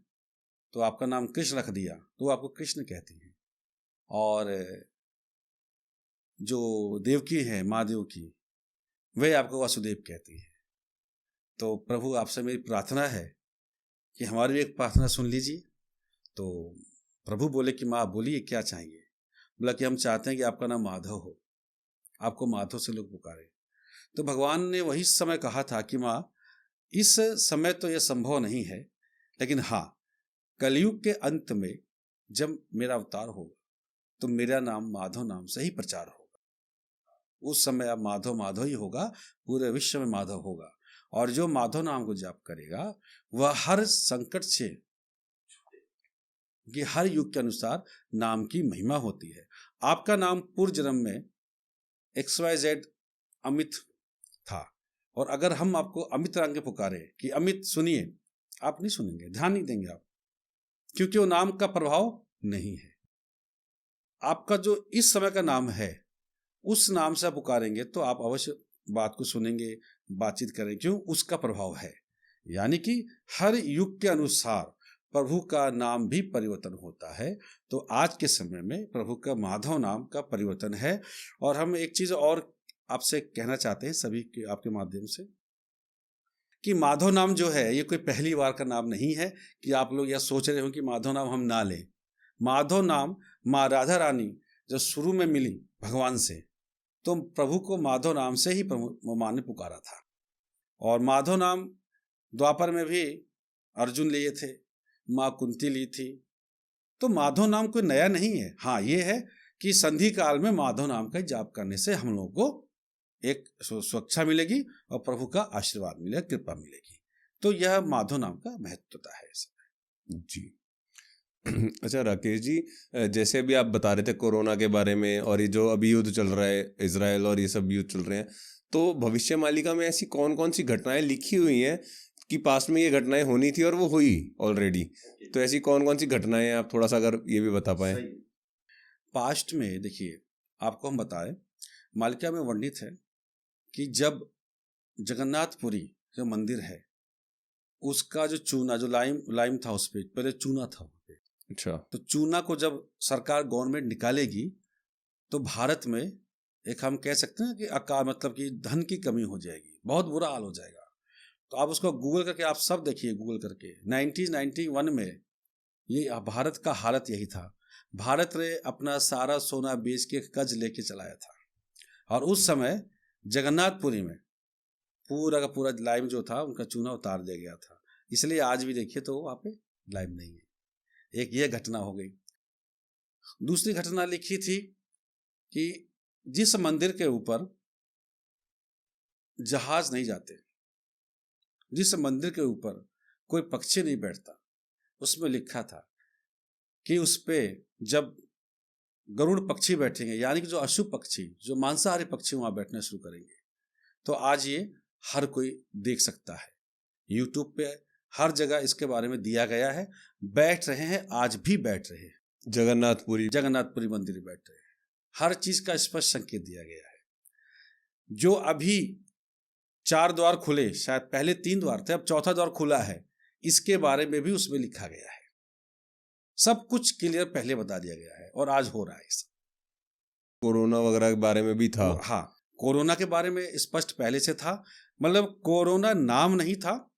तो आपका नाम कृष्ण रख दिया, तो आपको कृष्ण कहती हैं। और जो देवकी है, माँ देवकी, वह आपको वासुदेव कहती है। तो प्रभु आपसे मेरी प्रार्थना है कि हमारी एक प्रार्थना सुन लीजिए। तो प्रभु बोले कि माँ बोलिए क्या चाहिए? बोला कि हम चाहते हैं कि आपका नाम माधव हो, आपको माधव से लोग पुकारे। तो भगवान ने वही समय कहा था कि माँ, इस समय तो यह संभव नहीं है, लेकिन हाँ, कलयुग के अंत में जब मेरा अवतार होगा तो मेरा नाम माधव नाम से ही प्रचार होगा। उस समय अब माधव माधव ही होगा, पूरे विश्व में माधव होगा। और जो माधव नाम को जाप करेगा वह हर संकट से, कि हर युग के अनुसार नाम की महिमा होती है। आपका नाम पूर्व जन्म में XYZ अमित था, और अगर हम आपको अमित रंग के पुकारे कि अमित सुनिए, आप नहीं सुनेंगे, ध्यान नहीं देंगे आप, क्योंकि वो नाम का प्रभाव नहीं है। आपका जो इस समय का नाम है उस नाम से आप पुकारेंगे तो आप अवश्य बात को सुनेंगे, बातचीत करेंगे, क्यों? उसका प्रभाव है। यानी कि हर युग के अनुसार प्रभु का नाम भी परिवर्तन होता है। तो आज के समय में प्रभु का माधव नाम का परिवर्तन है। और हम एक चीज और आपसे कहना चाहते हैं सभी के, आपके माध्यम से, कि माधव नाम जो है ये कोई पहली बार का नाम नहीं है कि आप लोग यह सोच रहे हो कि माधव नाम हम ना लें। माधव नाम माँ राधा रानी जब शुरू में मिली भगवान से, तो प्रभु को माधव नाम से ही प्रभु माँ ने पुकारा था। और माधव नाम द्वापर में भी अर्जुन लिए थे, माँ कुंती ली थी। तो माधव नाम कोई नया नहीं है। हाँ, ये है कि संधि काल में माधव नाम का जाप करने से हम लोगों को एक सुरक्षा मिलेगी और प्रभु का आशीर्वाद मिलेगा, कृपा मिलेगी। तो यह माधव नाम का महत्वता है जी। अच्छा राकेश जी, जैसे अभी आप बता रहे थे कोरोना के बारे में, और ये जो अभी युद्ध चल रहा है इजराइल और ये सब युद्ध चल रहे हैं, तो भविष्य मालिका में ऐसी कौन कौन सी घटनाएं लिखी हुई हैं कि पास्ट में ये घटनाएं होनी थी और वो हुई ऑलरेडी? तो ऐसी कौन कौन सी घटनाएं हैं, आप थोड़ा सा अगर ये भी बता पाए। पास्ट में देखिए, आपको हम बताएं, मालिका में वर्णित है कि जब जगन्नाथपुरी जो मंदिर है उसका जो चूना, जो लाइम था, उस पर पहले चूना था। अच्छा। तो चूना को जब सरकार गवर्नमेंट निकालेगी तो भारत में एक हम कह सकते हैं कि अकाल, मतलब कि धन की कमी हो जाएगी, बहुत बुरा हाल हो जाएगा। तो आप उसको गूगल करके आप सब देखिए, गूगल करके 1991 में ये भारत का हालत यही था। भारत ने अपना सारा सोना बेच के कर्ज लेके चलाया था, और उस समय जगन्नाथपुरी में पूरा का पूरा लाइम जो था उनका चूना उतार दिया गया था। इसलिए आज भी देखिए तो वहाँ पे लाइम नहीं है। एक ये घटना हो गई। दूसरी घटना लिखी थी कि जिस मंदिर के ऊपर जहाज नहीं जाते, जिस मंदिर के ऊपर कोई पक्षी नहीं बैठता, उसमें लिखा था कि उस पे जब गरुड़ पक्षी बैठेंगे, यानी कि जो अशुभ पक्षी, जो मांसाहारी पक्षी वहां बैठना शुरू करेंगे, तो आज ये हर कोई देख सकता है। यूट्यूब पे हर जगह इसके बारे में दिया गया है। बैठ रहे हैं, आज भी बैठ रहे हैं, जगन्नाथपुरी मंदिर बैठ रहे हैं। हर चीज का स्पष्ट संकेत दिया गया है। जो अभी 4 द्वार खुले, शायद पहले 3 द्वार थे, अब 4था द्वार खुला है, इसके बारे में भी उसमें लिखा गया है। सब कुछ क्लियर पहले बता दिया गया है, और आज हो रहा है। कोरोना वगैरह के बारे में भी था। हाँ, कोरोना के बारे में स्पष्ट पहले से था। मतलब कोरोना नाम नहीं था,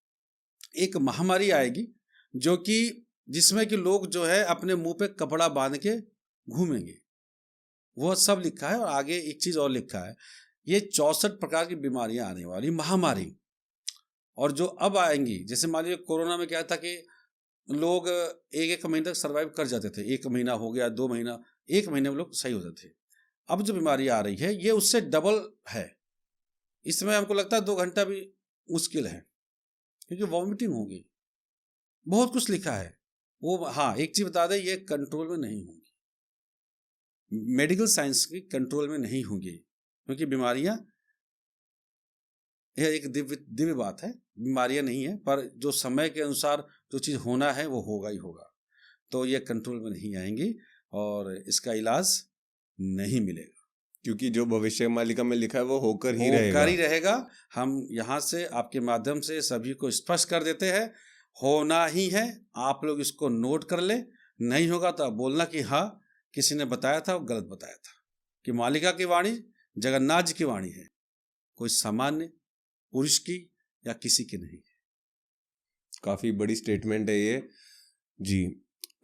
एक महामारी आएगी जो कि जिसमें कि लोग जो है अपने मुंह पे कपड़ा बांध के घूमेंगे, वो सब लिखा है। और आगे एक चीज और लिखा है, ये 64 प्रकार की बीमारियां आने वाली, महामारी, और जो अब आएंगी, जैसे मान लीजिए कोरोना में क्या था कि लोग 1-1 महीने तक सर्वाइव कर जाते थे, 1 महीना हो गया, 2 महीना, 1 महीने में लोग सही हो जाते थे। अब जो बीमारी आ रही है ये उससे डबल है। इसमें हमको लगता है 2 घंटा भी मुश्किल है, क्योंकि वॉमिटिंग होगी, बहुत कुछ लिखा है वो। हाँ, एक चीज बता दें, ये कंट्रोल में नहीं होगी, मेडिकल साइंस की कंट्रोल में नहीं होगी, क्योंकि बीमारियां, यह एक दिव्य बात है, बीमारियां नहीं है, पर जो समय के अनुसार जो चीज होना है वो होगा ही होगा। तो ये कंट्रोल में नहीं आएंगी और इसका इलाज नहीं मिलेगा, क्योंकि जो भविष्य मालिका में लिखा है वो होकर ही रहेगा। हम यहाँ से आपके माध्यम से सभी को स्पष्ट कर देते हैं, होना ही है। आप लोग इसको नोट कर ले, नहीं होगा तो आप बोलना कि हाँ किसी ने बताया था, वो गलत बताया था, कि मालिका की वाणी जगन्नाथ जी की वाणी है, कोई सामान्य पुरुष की या किसी की नहीं है। काफी बड़ी स्टेटमेंट है ये जी।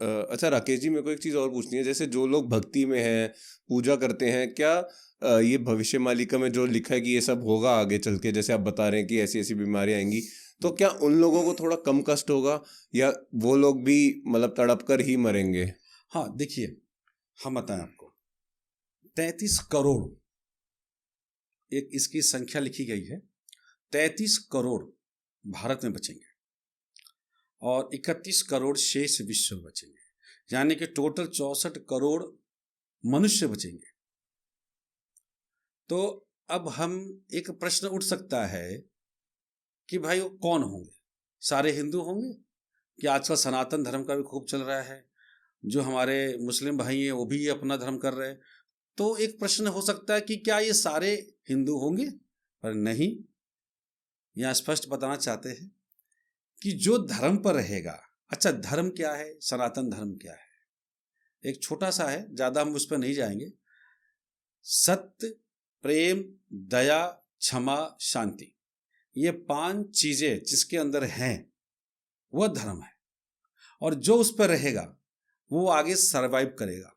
अच्छा राकेश जी, मेरे को एक चीज़ और पूछनी है, जैसे जो लोग भक्ति में हैं, पूजा करते हैं, क्या ये भविष्य मालिका में जो लिखा है कि ये सब होगा आगे चल के, जैसे आप बता रहे हैं कि ऐसी ऐसी बीमारियां आएंगी, तो क्या उन लोगों को थोड़ा कम कष्ट होगा, या वो लोग भी मतलब तड़प कर ही मरेंगे? हाँ देखिए, हम बताएं आपको, 33 करोड़ एक इसकी संख्या लिखी गई है। 33 करोड़ भारत में बचेंगे और 31 करोड़ शेष विश्व में बचेंगे, यानी कि टोटल 64 करोड़ मनुष्य बचेंगे। तो अब हम एक प्रश्न उठ सकता है कि भाई वो कौन होंगे? सारे हिंदू होंगे कि आजकल सनातन धर्म का भी खूब चल रहा है, जो हमारे मुस्लिम भाई हैं वो भी अपना धर्म कर रहे हैं। तो एक प्रश्न हो सकता है कि क्या ये सारे हिंदू होंगे? पर नहीं, यहाँ स्पष्ट बताना चाहते हैं कि जो धर्म पर रहेगा। अच्छा, धर्म क्या है? सनातन धर्म क्या है? एक छोटा सा है, ज़्यादा हम उस पर नहीं जाएंगे। सत्य, प्रेम, दया, क्षमा, शांति, ये 5 चीजें जिसके अंदर हैं वह धर्म है। और जो उस पर रहेगा वो आगे सरवाइव करेगा,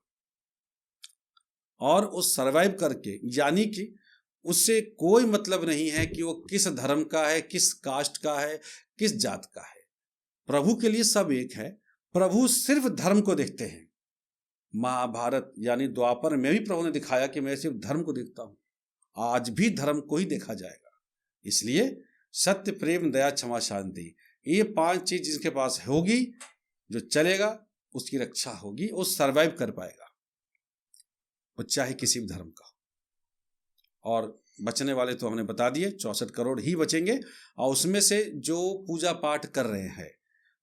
और उस सरवाइव करके, यानी कि उससे कोई मतलब नहीं है कि वो किस धर्म का है, किस कास्ट का है, किस जात का है। प्रभु के लिए सब एक है। प्रभु सिर्फ धर्म को देखते हैं। महाभारत यानी द्वापर में भी प्रभु ने दिखाया कि मैं सिर्फ धर्म को देखता हूं। आज भी धर्म को ही देखा जाएगा। इसलिए सत्य, प्रेम, दया, क्षमा, शांति, ये 5 चीज जिसके पास होगी, जो चलेगा उसकी रक्षा होगी, वो सरवाइव कर पाएगा, वो चाहे किसी भी धर्म का। और बचने वाले तो हमने बता दिए, 64 करोड़ ही बचेंगे। और उसमें से जो पूजा पाठ कर रहे हैं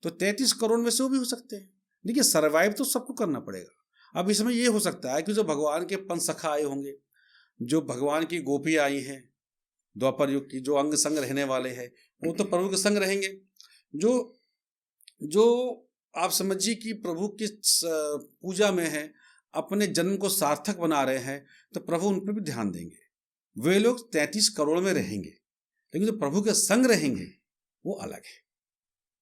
तो 33 करोड़ में से वो भी हो सकते हैं। देखिए, सरवाइव तो सबको करना पड़ेगा। अब इसमें ये हो सकता है कि जो भगवान के पंचसखा आए होंगे, जो भगवान की गोपी आई हैं द्वापर युग की, जो अंग संग रहने वाले हैं, वो तो प्रभु के संग रहेंगे। जो आप समझिए कि प्रभु की पूजा में है, अपने जन्म को सार्थक बना रहे हैं, तो प्रभु उन पर भी ध्यान देंगे। वे लोग 33 करोड़ में रहेंगे, लेकिन जो प्रभु के संग रहेंगे वो अलग है।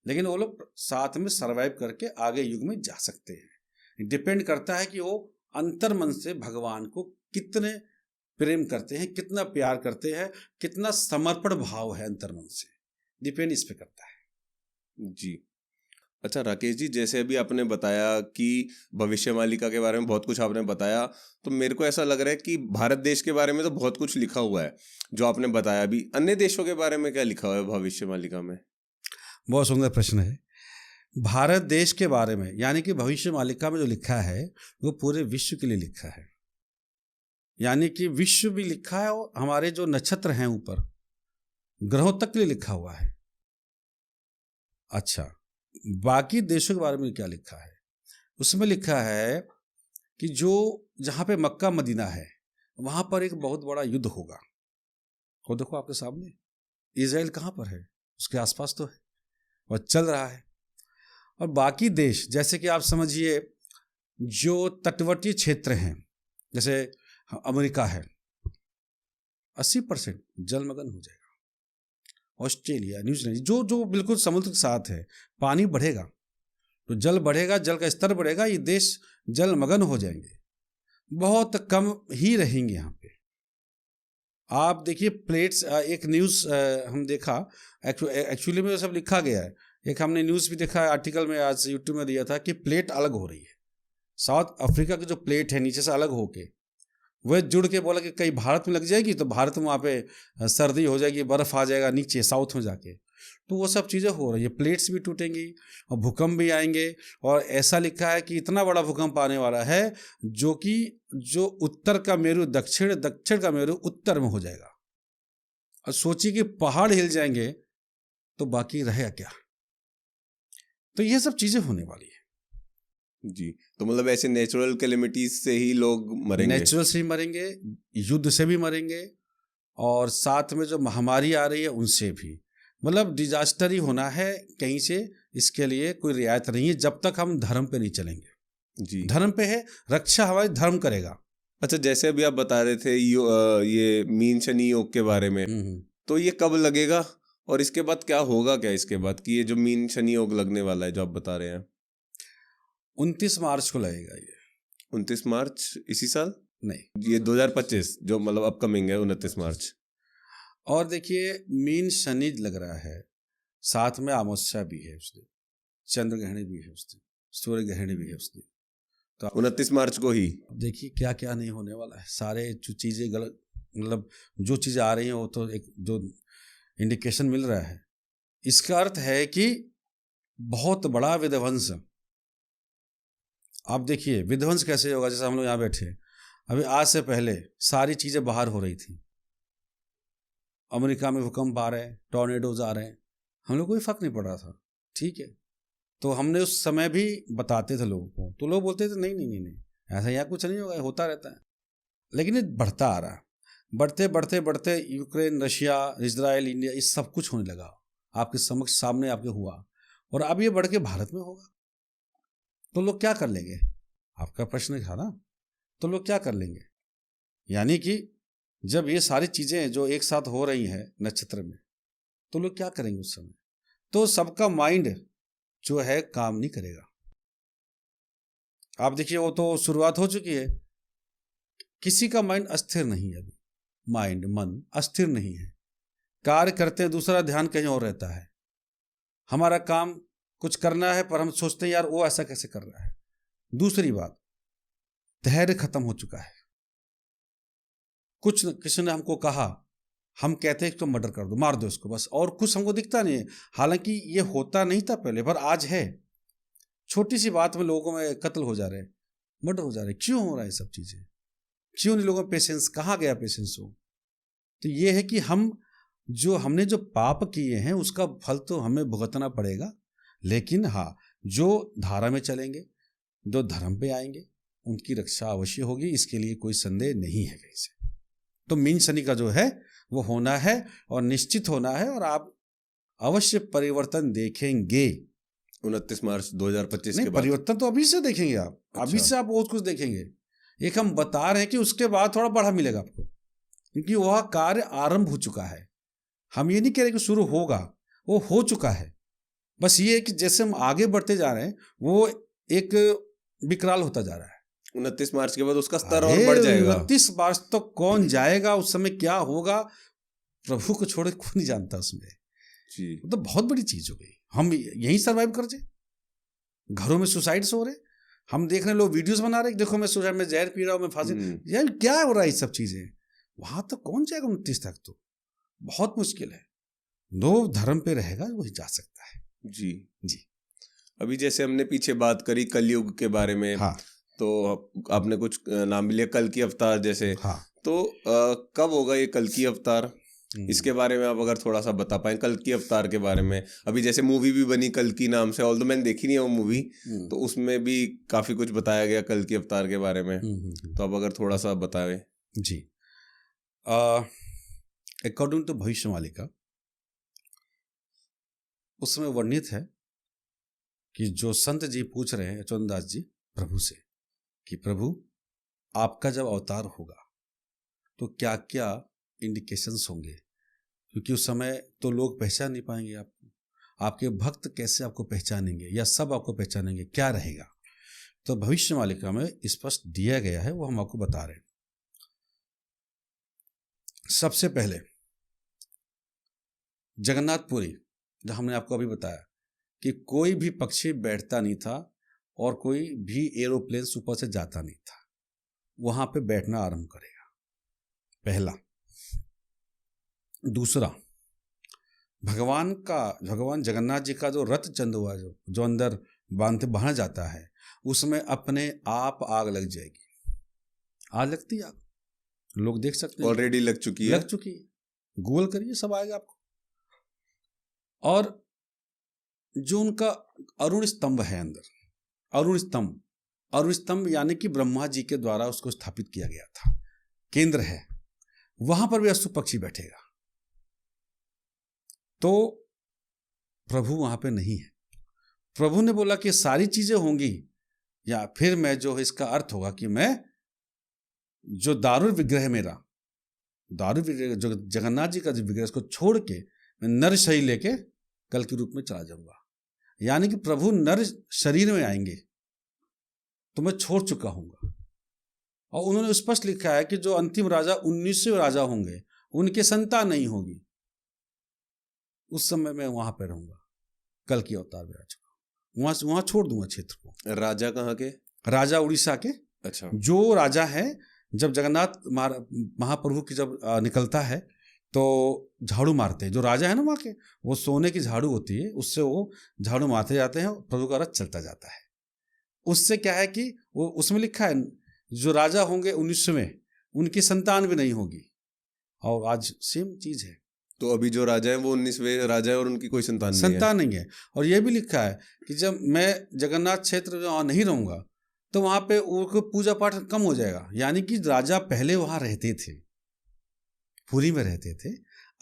लेकिन वो लोग साथ में सरवाइव करके आगे युग में जा सकते हैं। डिपेंड करता है कि वो अंतर मन से भगवान को कितने प्रेम करते हैं, कितना प्यार करते हैं, कितना समर्पण भाव है अंतर मन से, डिपेंड इस पे करता है जी। अच्छा राकेश जी, जैसे अभी आपने बताया कि भविष्य मालिका के बारे में बहुत कुछ आपने बताया, तो मेरे को ऐसा लग रहा है कि भारत देश के बारे में तो बहुत कुछ लिखा हुआ है जो आपने बताया। अभी अन्य देशों के बारे में क्या लिखा हुआ है भविष्य मालिका में? बहुत सुंदर प्रश्न है। भारत देश के बारे में, यानी कि भविष्य मालिका में जो लिखा है वो पूरे विश्व के लिए लिखा है, यानी कि विश्व भी लिखा है और हमारे जो नक्षत्र हैं ऊपर ग्रहों तक के लिए लिखा हुआ है। अच्छा, बाकी देशों के बारे में क्या लिखा है? उसमें लिखा है कि जो जहाँ पे मक्का मदीना है वहाँ पर एक बहुत बड़ा युद्ध होगा। वो देखो आपके सामने, इजराइल कहाँ पर है? उसके आसपास तो है, और चल रहा है। और बाकी देश, जैसे कि आप समझिए जो तटवर्ती क्षेत्र हैं, जैसे अमेरिका है, 80% जलमग्न हो जाएगा। ऑस्ट्रेलिया, न्यूजीलैंड, जो जो बिल्कुल समुद्र के साथ है, पानी बढ़ेगा तो जल बढ़ेगा, जल का स्तर बढ़ेगा, ये देश जलमग्न हो जाएंगे। बहुत कम ही रहेंगे यहाँ पे। आप देखिए प्लेट्स, एक न्यूज़ हम देखा, एक्चुअली में सब लिखा गया है। एक हमने न्यूज़ भी देखा, आर्टिकल में आज यूट्यूब में दिया था कि प्लेट अलग हो रही है। साउथ अफ्रीका की जो प्लेट है नीचे से अलग होके वह जुड़ के बोला कि कहीं भारत में लग जाएगी तो भारत में वहाँ पे सर्दी हो जाएगी, बर्फ़ आ जाएगा नीचे साउथ में जाके। तो वो सब चीज़ें हो रही है, प्लेट्स भी टूटेंगी और भूकंप भी आएंगे। और ऐसा लिखा है कि इतना बड़ा भूकंप आने वाला है जो कि जो उत्तर का मेरू दक्षिण, दक्षिण का मेरू उत्तर में हो जाएगा। और सोचिए कि पहाड़ हिल जाएंगे तो बाकी रहेगा क्या? तो ये सब चीज़ें होने वाली है जी। तो मतलब ऐसे नेचुरल कैलेमिटीज से ही लोग मरेंगे? नेचुरल से ही मरेंगे, युद्ध से भी मरेंगे, और साथ में जो महामारी आ रही है उनसे भी। मतलब डिजास्टर ही होना है कहीं से, इसके लिए कोई रियायत नहीं है जब तक हम धर्म पे नहीं चलेंगे। जी, धर्म पे है, रक्षा हमारी धर्म करेगा। अच्छा, जैसे अभी आप बता रहे थे ये मीन शनि योग के बारे में, तो ये कब लगेगा और इसके बाद क्या होगा, क्या इसके बाद कि ये जो मीन शनि योग लगने वाला है जो आप बता रहे हैं? 29 मार्च को लगेगा ये। 29 मार्च इसी साल? नहीं, ये 2025 जो मतलब अपकमिंग है 29 मार्च। और देखिए मीन शनि लग रहा है, साथ में अमावस्या भी है उस दिन, चंद्र ग्रहण भी है उस दिन, सूर्य ग्रहण भी है उस दिन। तो 29 मार्च को ही देखिए क्या क्या नहीं होने वाला है। सारे जो चीज़ें गलत, मतलब जो चीज़ें आ रही हैं वो तो एक जो इंडिकेशन मिल रहा है इसका अर्थ है कि बहुत बड़ा विध्वंस। आप देखिए विध्वंस कैसे होगा। जैसे हम लोग यहाँ बैठे, अभी आज से पहले सारी चीजें बाहर हो रही थी। अमेरिका में भूकंप आ रहे हैं, टॉर्नेडोज आ रहे हैं, हम लोग कोई फर्क नहीं पड़ रहा था। ठीक है, तो हमने उस समय भी बताते थे लोगों को, तो लोग बोलते थे नहीं नहीं नहीं नहीं, ऐसा यहाँ कुछ नहीं होगा, होता रहता है। लेकिन ये बढ़ता आ रहा है, बढ़ते बढ़ते बढ़ते यूक्रेन, रशिया, इजराइल, इंडिया, ये सब कुछ होने लगा आपके समक्ष, सामने आपके हुआ, और अब ये बढ़ के भारत में होगा। तो लोग क्या कर लेंगे? आपका प्रश्न था ना, तो लोग क्या कर लेंगे? यानी कि जब ये सारी चीजें जो एक साथ हो रही हैं नक्षत्र में, तो लोग क्या करेंगे उस समय? तो सबका माइंड जो है काम नहीं करेगा। आप देखिए वो तो शुरुआत हो चुकी है। किसी का माइंड अस्थिर नहीं है अभी, माइंड, मन अस्थिर नहीं है। कार्य करते हैं, दूसरा ध्यान कहीं और रहता है। हमारा काम कुछ करना है, पर हम सोचते हैं यार वो ऐसा कैसे कर रहा है। दूसरी बात, धैर्य खत्म हो चुका है। कुछ किसी ने हमको कहा, हम कहते हैं तो मर्डर कर दो, मार दो इसको, बस, और कुछ हमको दिखता नहीं है। हालांकि ये होता नहीं था पहले, पर आज है। छोटी सी बात में लोगों में कत्ल हो जा रहे हैं, मर्डर हो जा रहे हैं। क्यों हो रहा है सब चीजें? क्यों नहीं लोगों में पेशेंस? कहाँ गया पेशेंस हो? तो ये है कि हमने जो पाप किए हैं उसका फल तो हमें भुगतना पड़ेगा। लेकिन हाँ, जो धारा में चलेंगे, जो धर्म पे आएंगे, उनकी रक्षा अवश्य होगी, इसके लिए कोई संदेह नहीं है कहीं से। तो मीन शनि का जो है वो होना है और निश्चित होना है, और आप अवश्य परिवर्तन देखेंगे 29 मार्च 2025 नहीं, के बाद। परिवर्तन तो अभी से देखेंगे आप। अच्छा। अभी से आप बहुत कुछ देखेंगे। एक हम बता रहे हैं कि उसके बाद थोड़ा बढ़ा मिलेगा आपको, क्योंकि वह कार्य आरंभ हो चुका है। हम ये नहीं कह रहे कि शुरू होगा, वो हो चुका है। बस ये है कि जैसे हम आगे बढ़ते जा रहे हैं वो एक विकराल होता जा रहा है। 29 मार्च के बाद उसका स्तर और बढ़ जाएगा। 29 मार्च तक तो कौन जाएगा? उस समय क्या होगा प्रभु को छोड़े कौन नहीं जानता उसमें जी। तो बहुत बड़ी चीज हो गई। हम यहीं सरवाइव कर जाए। घरों में सुसाइड्स हो रहे, हम देख रहे हैं, लोग वीडियोस बना रहे, देखो मैं सुसाइड में जहर पी रहा हूँ, मैं फांसी। यार क्या हो रहा है ये सब चीजें? वहां तक कौन जाएगा 29 तक? तो बहुत मुश्किल है। जो धर्म पे रहेगा वही जा सकता है। जी जी। अभी जैसे हमने पीछे बात करी कलयुग के बारे में, हाँ, तो आपने कुछ नाम लिया कल की अवतार जैसे। हाँ। तो कब होगा ये कल की अवतार? इसके बारे में आप अगर थोड़ा सा बता पाएं, कल की अवतार के बारे में। अभी जैसे मूवी भी बनी कल की नाम से, ऑल्दो मैंने देखी नहीं है वो मूवी, तो उसमें भी काफी कुछ बताया गया कल की अवतार के बारे में। तो आप अगर थोड़ा सा बताएं। जी। अकॉर्डिंग टू भविष्यवाणी उसमें वर्णित है कि जो संत जी पूछ रहे हैं चौनदास जी प्रभु से कि प्रभु आपका जब अवतार होगा तो क्या क्या इंडिकेशंस होंगे, क्योंकि उस समय तो लोग पहचान नहीं पाएंगे आपको, आपके भक्त कैसे आपको पहचानेंगे, या सब आपको पहचानेंगे, क्या रहेगा? तो भविष्यवाणी में स्पष्ट दिया गया है, वो हम आपको बता रहे हैं। सबसे पहले जगन्नाथपुरी, जो हमने आपको अभी बताया कि कोई भी पक्षी बैठता नहीं था और कोई भी एरोप्लेन ऊपर से जाता नहीं था, वहां पे बैठना आरंभ करेगा, पहला। दूसरा, भगवान जगन्नाथ जी का जो रथ चंद हुआ, जो अंदर बांधते बाहर जाता है, उसमें अपने आप आग लग जाएगी। आग लगती है, आग लोग देख सकते हैं, ऑलरेडी लग चुकी है। गूगल करिए, सब आएगा आपको। और जो उनका अरुण स्तंभ है अंदर, अरुण स्तंभ यानी कि ब्रह्मा जी के द्वारा उसको स्थापित किया गया था, केंद्र है, वहां पर भी अस्तु पक्षी बैठेगा। तो प्रभु वहां पे नहीं है। प्रभु ने बोला कि सारी चीजें होंगी, या फिर मैं जो है, इसका अर्थ होगा कि मैं जो दारुण विग्रह मेरा, दारू विग्रह जो जगन्नाथ जी का जो विग्रह, उसको छोड़ के मैं नर शरीर लेके कल के रूप में चला जाऊंगा। यानी कि प्रभु नर शरीर में आएंगे तो मैं छोड़ चुका हूंगा। और उन्होंने स्पष्ट लिखा है कि जो अंतिम राजा 19वें राजा होंगे, उनके संतान नहीं होगी, उस समय मैं वहां पर रहूंगा, कल की अवतार में आ चुका, वहां छोड़ दूंगा क्षेत्र को। राजा कहाँ के? राजा उड़ीसा के। अच्छा। जो राजा है, जब जगन्नाथ महाप्रभु की जब निकलता है तो झाड़ू मारते हैं, जो राजा है ना वहाँ के, वो सोने की झाड़ू होती है, उससे वो झाड़ू मारते जाते हैं, प्रभु का रथ चलता जाता है। उससे क्या है कि वो उसमें लिखा है जो राजा होंगे 19वें, उनकी संतान भी नहीं होगी। और आज सेम चीज है। तो अभी जो राजा है वो 19वें राजा है और उनकी कोई संतान नहीं है। संतान नहीं है। और ये भी लिखा है कि जब मैं जगन्नाथ क्षेत्र में नहीं रहूंगा तो वहां पे उनको पूजा पाठ कम हो जाएगा। यानी कि राजा पहले वहां रहते थे, पुरी में रहते थे,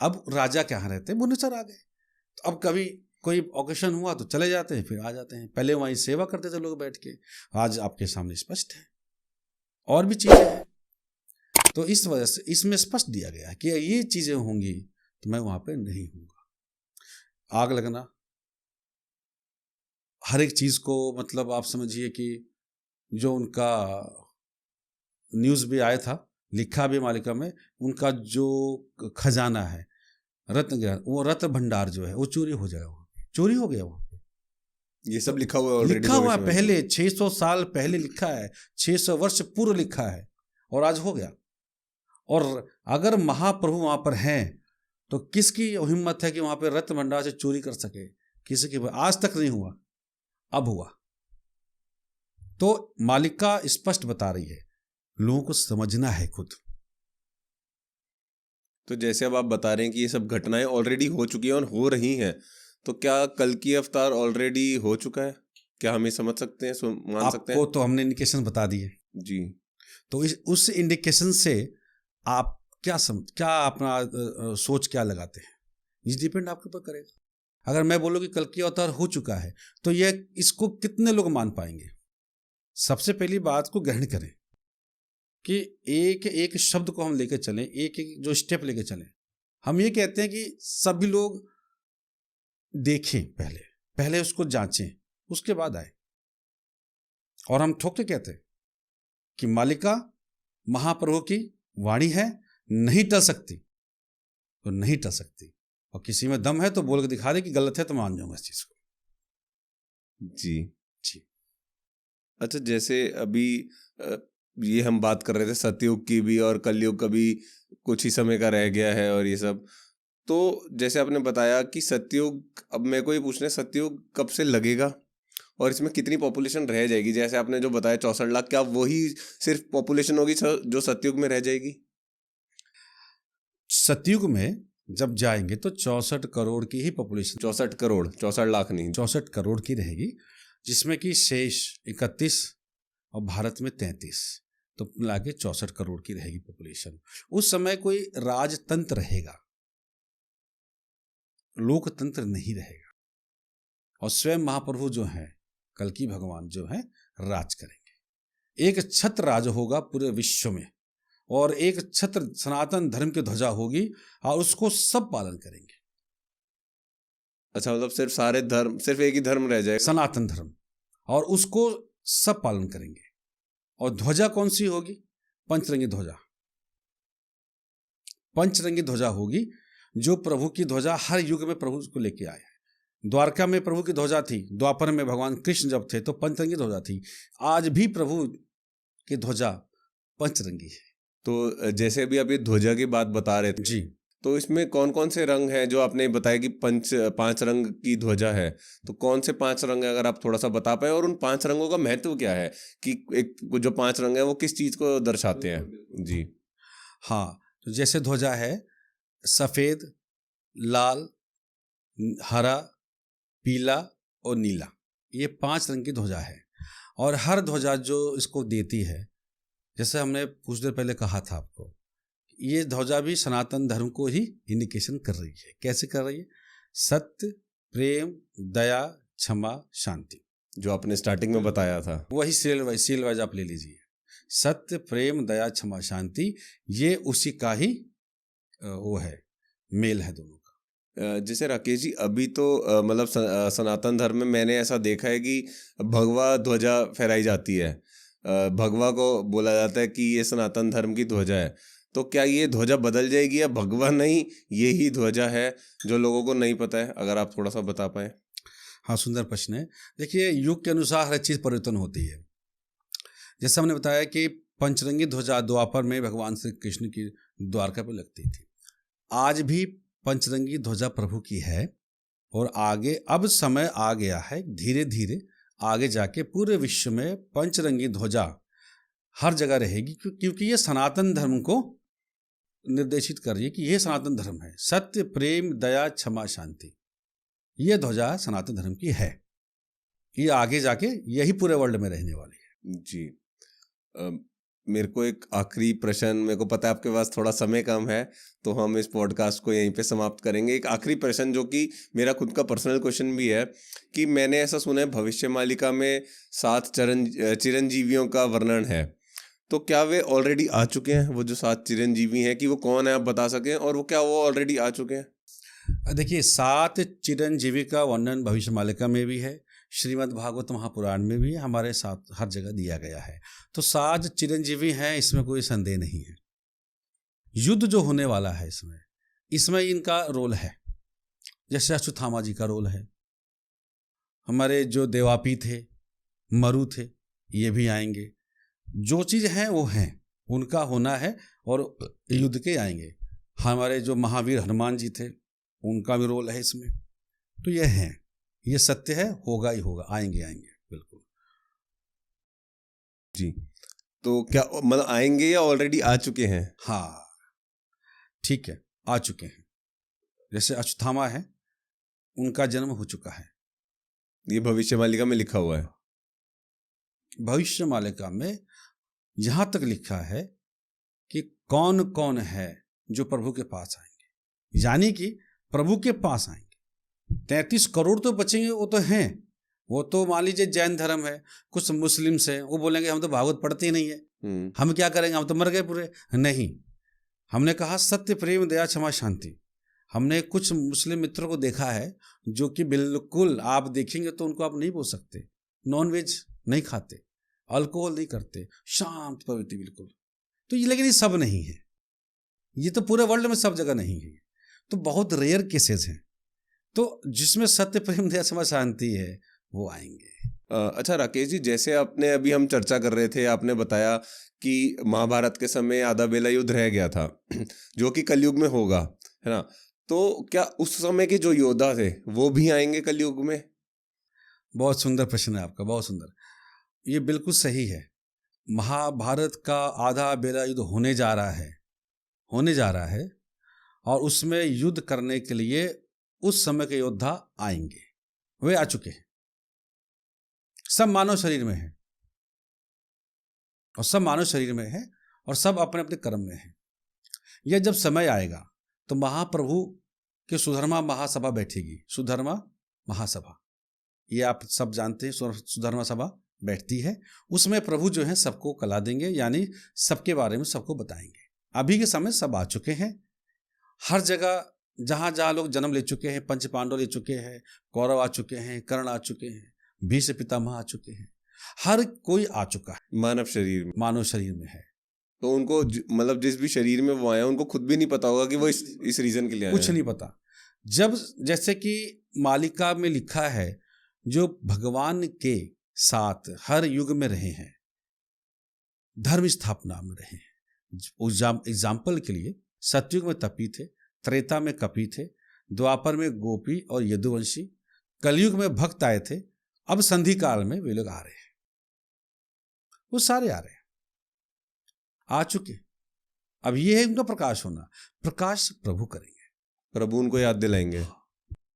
अब राजा कहाँ रहते हैं, भुवनेश्वर आ गए। तो अब कभी कोई ऑकेशन हुआ तो चले जाते हैं, फिर आ जाते हैं। पहले वहीं सेवा करते थे लोग बैठ के, आज आपके सामने स्पष्ट है। और भी चीजें हैं, तो इस वजह से इसमें स्पष्ट दिया गया है कि ये चीजें होंगी तो मैं वहां पे नहीं हूंगा। आग लगना, हर एक चीज को, मतलब आप समझिए कि जो उनका न्यूज भी आया था, लिखा भी मालिका में, उनका जो खजाना है रत्न, वो रत्न भंडार जो है वो चोरी हो जाएगा, चोरी हो गया वहां पे। ये सब लिखा हुआ है ऑलरेडी, लिखा हुआ है पहले, 600 साल पहले लिखा है, 600 वर्ष पूर्व लिखा है, और आज हो गया। और अगर महाप्रभु वहां पर हैं तो किसकी हिम्मत है कि वहां पे रत्न भंडार से चोरी कर सके? किसी की आज तक नहीं हुआ, अब हुआ। तो मालिका स्पष्ट बता रही है, लोगों को समझना है खुद। तो जैसे अब आप बता रहे हैं कि ये सब घटनाएं ऑलरेडी हो चुकी हैं और हो रही हैं, तो क्या कल की अवतार ऑलरेडी हो चुका है? क्या हम ये समझ सकते हैं, मान सकते हैं? आपको तो हमने इंडिकेशन बता दिए जी। तो उस इंडिकेशन से आप क्या अपना सोच क्या लगाते हैं, इस डिपेंड आपके ऊपर करेगा। अगर मैं बोलूं कि कल की अवतार हो चुका है तो यह इसको कितने लोग मान पाएंगे? सबसे पहली बात को ग्रहण करें कि एक एक शब्द को हम लेकर चलें, एक एक जो स्टेप लेकर चलें। हम ये कहते हैं कि सभी लोग देखें, पहले उसको जांचें, उसके बाद आए। और हम ठोक के कहते हैं कि मालिका महाप्रभु की वाणी है, नहीं टल सकती तो नहीं टल सकती, और किसी में दम है तो बोल के दिखा दे कि गलत है तो मान जाऊंगा इस चीज को। जी जी। अच्छा, जैसे अभी ये हम बात कर रहे थे सतयुग की भी, और कलयुग का भी कुछ ही समय का रह गया है और ये सब। तो जैसे आपने बताया कि सतयुग, अब मेरे को ये पूछना है, सतयुग कब से लगेगा और इसमें कितनी पॉपुलेशन रह जाएगी? जैसे आपने जो बताया 64 लाख, क्या वही सिर्फ पॉपुलेशन होगी जो सतयुग में रह जाएगी? सतयुग में जब जाएंगे तो 64 करोड़ की ही पॉपुलेशन, 64 करोड़, 64 लाख नहीं, 64 करोड़ की रहेगी, जिसमें कि शेष 31 और भारत में 33, तो मिला के 64 करोड़ की रहेगी पॉपुलेशन। उस समय कोई राजतंत्र रहेगा, लोकतंत्र नहीं रहेगा, और स्वयं महाप्रभु जो हैं, कल की भगवान जो हैं, राज करेंगे। एक छत्र राज होगा पूरे विश्व में, और एक छत्र सनातन धर्म की ध्वजा होगी, और उसको सब पालन करेंगे। अच्छा, मतलब सिर्फ सारे धर्म, सिर्फ एक ही धर्म रह जाएगा, सनातन धर्म, और उसको सब पालन करेंगे। और ध्वजा कौन सी होगी? पंचरंगी ध्वजा। पंचरंगी ध्वजा होगी, जो प्रभु की ध्वजा हर युग में प्रभु को लेके आए हैं। द्वारका में प्रभु की ध्वजा थी, द्वापर में भगवान कृष्ण जब थे तो पंचरंगी ध्वजा थी, आज भी प्रभु की ध्वजा पंचरंगी है। तो जैसे अभी आप ये ध्वजा की बात बता रहे थे जी, तो इसमें कौन कौन से रंग हैं? जो आपने बताया कि 5 रंग की ध्वजा है, तो कौन से 5 रंग हैं, अगर आप थोड़ा सा बता पाए, और उन 5 रंगों का महत्व क्या है कि एक जो 5 रंग है वो किस चीज को दर्शाते हैं? जी हाँ, तो जैसे ध्वजा है सफेद, लाल, हरा, पीला और नीला, ये 5 रंग की ध्वजा है। और हर ध्वजा जो इसको देती है, जैसे हमने कुछ देर पहले कहा था आपको, ये ध्वजा भी सनातन धर्म को ही इंडिकेशन कर रही है। कैसे कर रही है? सत्य, प्रेम, दया, क्षमा, शांति, जो आपने स्टार्टिंग में बताया था, वही सीरियल वाइज आप ले लीजिए। सत्य, प्रेम, दया, क्षमा, शांति, ये उसी का ही वो है, मेल है दोनों का। जैसे राकेश जी, अभी तो मतलब सनातन धर्म में मैंने ऐसा देखा है कि भगवा ध्वजा फहराई जाती है, भगवा को बोला जाता है कि ये सनातन धर्म की ध्वजा है। तो क्या ये ध्वजा बदल जाएगी, या भगवा नहीं ये ही ध्वजा है, जो लोगों को नहीं पता है? अगर आप थोड़ा सा बता पाए। हाँ, सुंदर प्रश्न है। देखिए, युग के अनुसार हर चीज़ परिवर्तन होती है। जैसे हमने बताया कि पंचरंगी ध्वजा द्वापर में भगवान श्री कृष्ण की द्वारका पर लगती थी, आज भी पंचरंगी ध्वजा प्रभु की है और आगे अब समय आ गया है, धीरे धीरे आगे जाके पूरे विश्व में पंचरंगी ध्वजा हर जगह रहेगी, क्योंकि ये सनातन धर्म को निर्देशित कर रही है कि ये सनातन धर्म है, सत्य प्रेम दया क्षमा शांति, ये ध्वजा सनातन धर्म की है। ये आगे जाके यही पूरे वर्ल्ड में रहने वाली है। जी मेरे को एक आखिरी प्रश्न, मेरे को पता है आपके पास थोड़ा समय कम है, तो हम इस पॉडकास्ट को यहीं पे समाप्त करेंगे। एक आखिरी प्रश्न जो कि मेरा खुद का पर्सनल क्वेश्चन भी है कि मैंने ऐसा सुना है भविष्य मालिका में 7 चिरंजीवियों का वर्णन है, तो क्या वे ऑलरेडी आ चुके हैं? वो जो 7 चिरंजीवी हैं, कि वो कौन है आप बता सकें, और वो क्या वो ऑलरेडी आ चुके हैं? देखिए, 7 चिरंजीवी का वर्णन भविष्य मालिका में भी है, श्रीमद् भागवत महापुराण में भी हमारे साथ हर जगह दिया गया है। तो 7 चिरंजीवी हैं, इसमें कोई संदेह नहीं है। युद्ध जो होने वाला है इसमें इनका रोल है, जैसे अश्वत्थामा जी का रोल है, हमारे जो देवापी थे, मरु थे, ये भी आएंगे। जो चीज़ है वो हैं, उनका होना है और युद्ध के आएंगे। हमारे जो महावीर हनुमान जी थे, उनका भी रोल है इसमें। तो ये हैं, ये सत्य है, होगा ही होगा, आएंगे बिल्कुल। जी, तो क्या मतलब आएंगे या ऑलरेडी आ चुके हैं? हाँ ठीक है, आ चुके हैं। जैसे अश्वत्थामा है, उनका जन्म हो चुका है, ये भविष्य मालिका में लिखा हुआ है। भविष्य मालिका में यहाँ तक लिखा है कि कौन कौन है जो प्रभु के पास आएंगे, यानी कि प्रभु के पास आएंगे। 33 करोड़ तो बचेंगे, वो तो हैं। वो तो मान लीजिए जैन धर्म है, कुछ मुस्लिम्स हैं, वो बोलेंगे हम तो भागवत पढ़ते ही नहीं है, हम क्या करेंगे, हम तो मर गए पूरे। नहीं, हमने कहा सत्य प्रेम दया क्षमा शांति। हमने कुछ मुस्लिम मित्रों को देखा है जो कि बिल्कुल आप देखेंगे तो उनको आप नहीं बोल सकते, नॉन वेज नहीं खाते, अल्कोहल नहीं करते, शांत पवित्र बिल्कुल। तो ये, लेकिन ये सब नहीं है, ये तो पूरे वर्ल्ड में सब जगह नहीं है, तो बहुत रेयर केसेस हैं। तो जिसमें सत्य प्रेम दया क्षमा शांति है वो आएंगे। अच्छा राकेश जी, जैसे आपने अभी हम चर्चा कर रहे थे, आपने बताया कि महाभारत के समय आधा बेला युद्ध रह गया था जो कि कलयुग में होगा, है ना? तो क्या उस समय के जो योद्धा थे वो भी आएंगे कलयुग में? बहुत सुंदर प्रश्न है आपका, बहुत सुंदर। ये बिल्कुल सही है। महाभारत का आधा बेला युद्ध होने जा रहा है और उसमें युद्ध करने के लिए उस समय के योद्धा आएंगे। वे आ चुके हैं, सब मानव शरीर में है और सब अपने अपने कर्म में है। यह जब समय आएगा तो महाप्रभु की सुधर्मा महासभा बैठेगी। सुधर्मा महासभा, ये आप सब जानते हैं, सुधर्मा सभा बैठती है। उसमें प्रभु जो है सबको कला देंगे, यानी सबके बारे में सबको बताएंगे। अभी के समय सब आ चुके हैं, हर जगह जहाँ जहाँ लोग जन्म ले चुके हैं। पंच पांडव ले चुके हैं, कौरव आ चुके हैं, कर्ण आ चुके हैं, भीष्म पितामह आ चुके हैं, हर कोई आ चुका है। मानव शरीर में है। तो उनको मतलब जिस भी शरीर में वो आए, उनको खुद भी नहीं पता होगा कि वो इस रीजन के लिए आए, कुछ नहीं पता। जब जैसे कि मालिका में लिखा है, जो भगवान के साथ हर युग में रहे हैं, धर्म स्थापना में रहे हैं। एग्जाम्पल के लिए सतयुग में तपी थे, त्रेता में कपी थे, द्वापर में गोपी और यदुवंशी, कलयुग में भक्त आए थे, अब संधि काल में वे लोग आ रहे हैं। वो सारे आ रहे हैं, आ चुके। अब ये है उनका प्रकाश होना। प्रकाश प्रभु करेंगे, प्रभु उनको याद दिलाएंगे,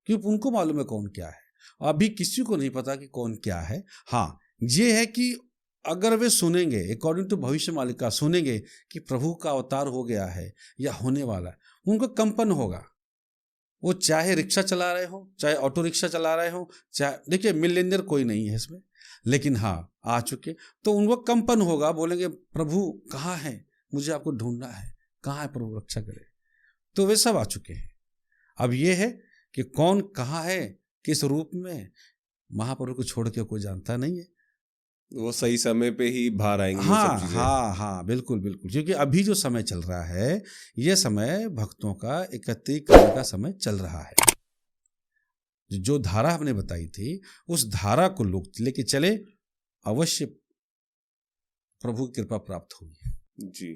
क्योंकि उनको मालूम है कौन क्या है। अभी किसी को नहीं पता कि कौन क्या है। हाँ, ये है कि अगर वे सुनेंगे, अकॉर्डिंग टू भविष्य मालिका सुनेंगे कि प्रभु का अवतार हो गया है या होने वाला है, उनको कंपन होगा। वो चाहे रिक्शा चला रहे हो, चाहे ऑटो रिक्शा चला रहे हो, चाहे, देखिए मिलेनियर कोई नहीं है इसमें, लेकिन हाँ आ चुके, तो उनको कंपन होगा, बोलेंगे प्रभु कहाँ है, मुझे आपको ढूंढना है, कहाँ है प्रभु, रक्षा करे। तो वे सब आ चुके हैं। अब ये है कि कौन कहाँ है, किस रूप में, महाप्रभु को छोड़ के कोई जानता नहीं है। वो सही समय पे ही बाहर आएंगे। हाँ, बिल्कुल, क्योंकि अभी जो समय चल रहा है, ये समय भक्तों का एकत्रीकरण का समय चल रहा है। जो धारा हमने बताई थी, उस धारा को लोग लेके चले, अवश्य प्रभु की कृपा प्राप्त होगी। जी,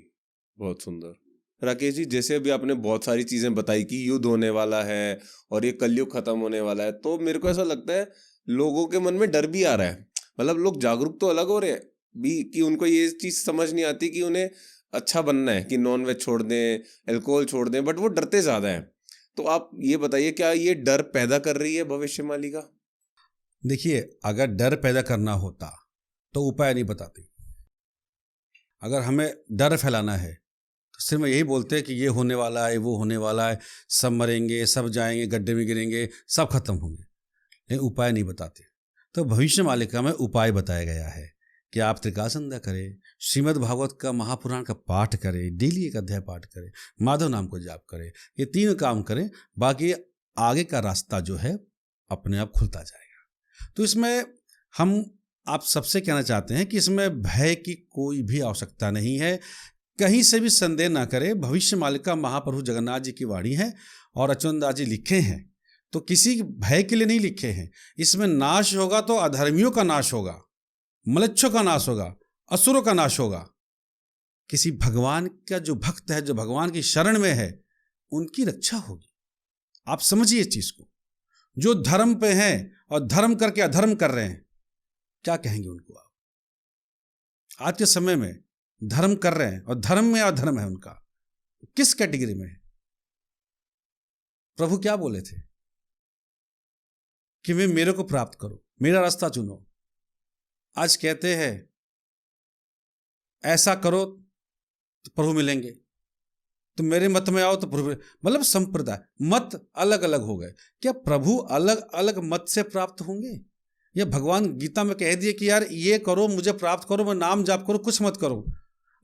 बहुत सुंदर। राकेश जी, जैसे अभी आपने बहुत सारी चीजें बताई कि युद्ध होने वाला है और ये कलयुग खत्म होने वाला है, तो मेरे को ऐसा लगता है लोगों के मन में डर भी आ रहा है। मतलब लोग जागरूक तो अलग हो रहे हैं भी कि उनको ये चीज समझ नहीं आती कि उन्हें अच्छा बनना है, कि नॉन वेज छोड़ दें, अल्कोहल छोड़ दें, बट वो डरते ज्यादा है। तो आप ये बताइए, क्या ये डर पैदा कर रही है भविष्य मालिका? देखिए, अगर डर पैदा करना होता तो उपाय नहीं बताती। अगर हमें डर फैलाना है तो सिर्फ यही बोलते हैं कि ये होने वाला है, वो होने वाला है, सब मरेंगे, सब जाएंगे, गड्ढे में गिरेंगे, सब खत्म होंगे, लेकिन उपाय नहीं बताते। तो भविष्य मालिका में उपाय बताया गया है कि आप त्रिकाल संध्या करें, श्रीमद् भागवत का महापुराण का पाठ करें, डेली एक अध्याय पाठ करें, माधव नाम को जाप करें, ये 3 काम करें, बाकी आगे का रास्ता जो है अपने आप खुलता जाएगा। तो इसमें हम आप सबसे कहना चाहते हैं कि इसमें भय की कोई भी आवश्यकता नहीं है, कहीं से भी संदेह ना करें। भविष्य मालिका महाप्रभु जगन्नाथ जी की वाणी है और अच्युत दास जी लिखे हैं, तो किसी भय के लिए नहीं लिखे हैं। इसमें नाश होगा तो अधर्मियों का नाश होगा, मलच्छों का नाश होगा, असुरों का नाश होगा। किसी भगवान का जो भक्त है, जो भगवान की शरण में है, उनकी रक्षा होगी। आप समझिए इस चीज को। जो धर्म पे हैं और धर्म करके अधर्म कर रहे हैं, क्या कहेंगे उनको आप? आज के समय में धर्म कर रहे हैं और धर्म में अधर्म है उनका, किस कैटेगरी में है? प्रभु क्या बोले थे कि वे मेरे को प्राप्त करो, मेरा रास्ता चुनो। आज कहते हैं ऐसा करो तो प्रभु मिलेंगे, तो मेरे मत में आओ तो प्रभु, मतलब संप्रदाय मत अलग अलग हो गए। क्या प्रभु अलग अलग मत से प्राप्त होंगे? या भगवान गीता में कह दिए कि यार ये करो, मुझे प्राप्त करो, मैं नाम जाप करो, कुछ मत करो,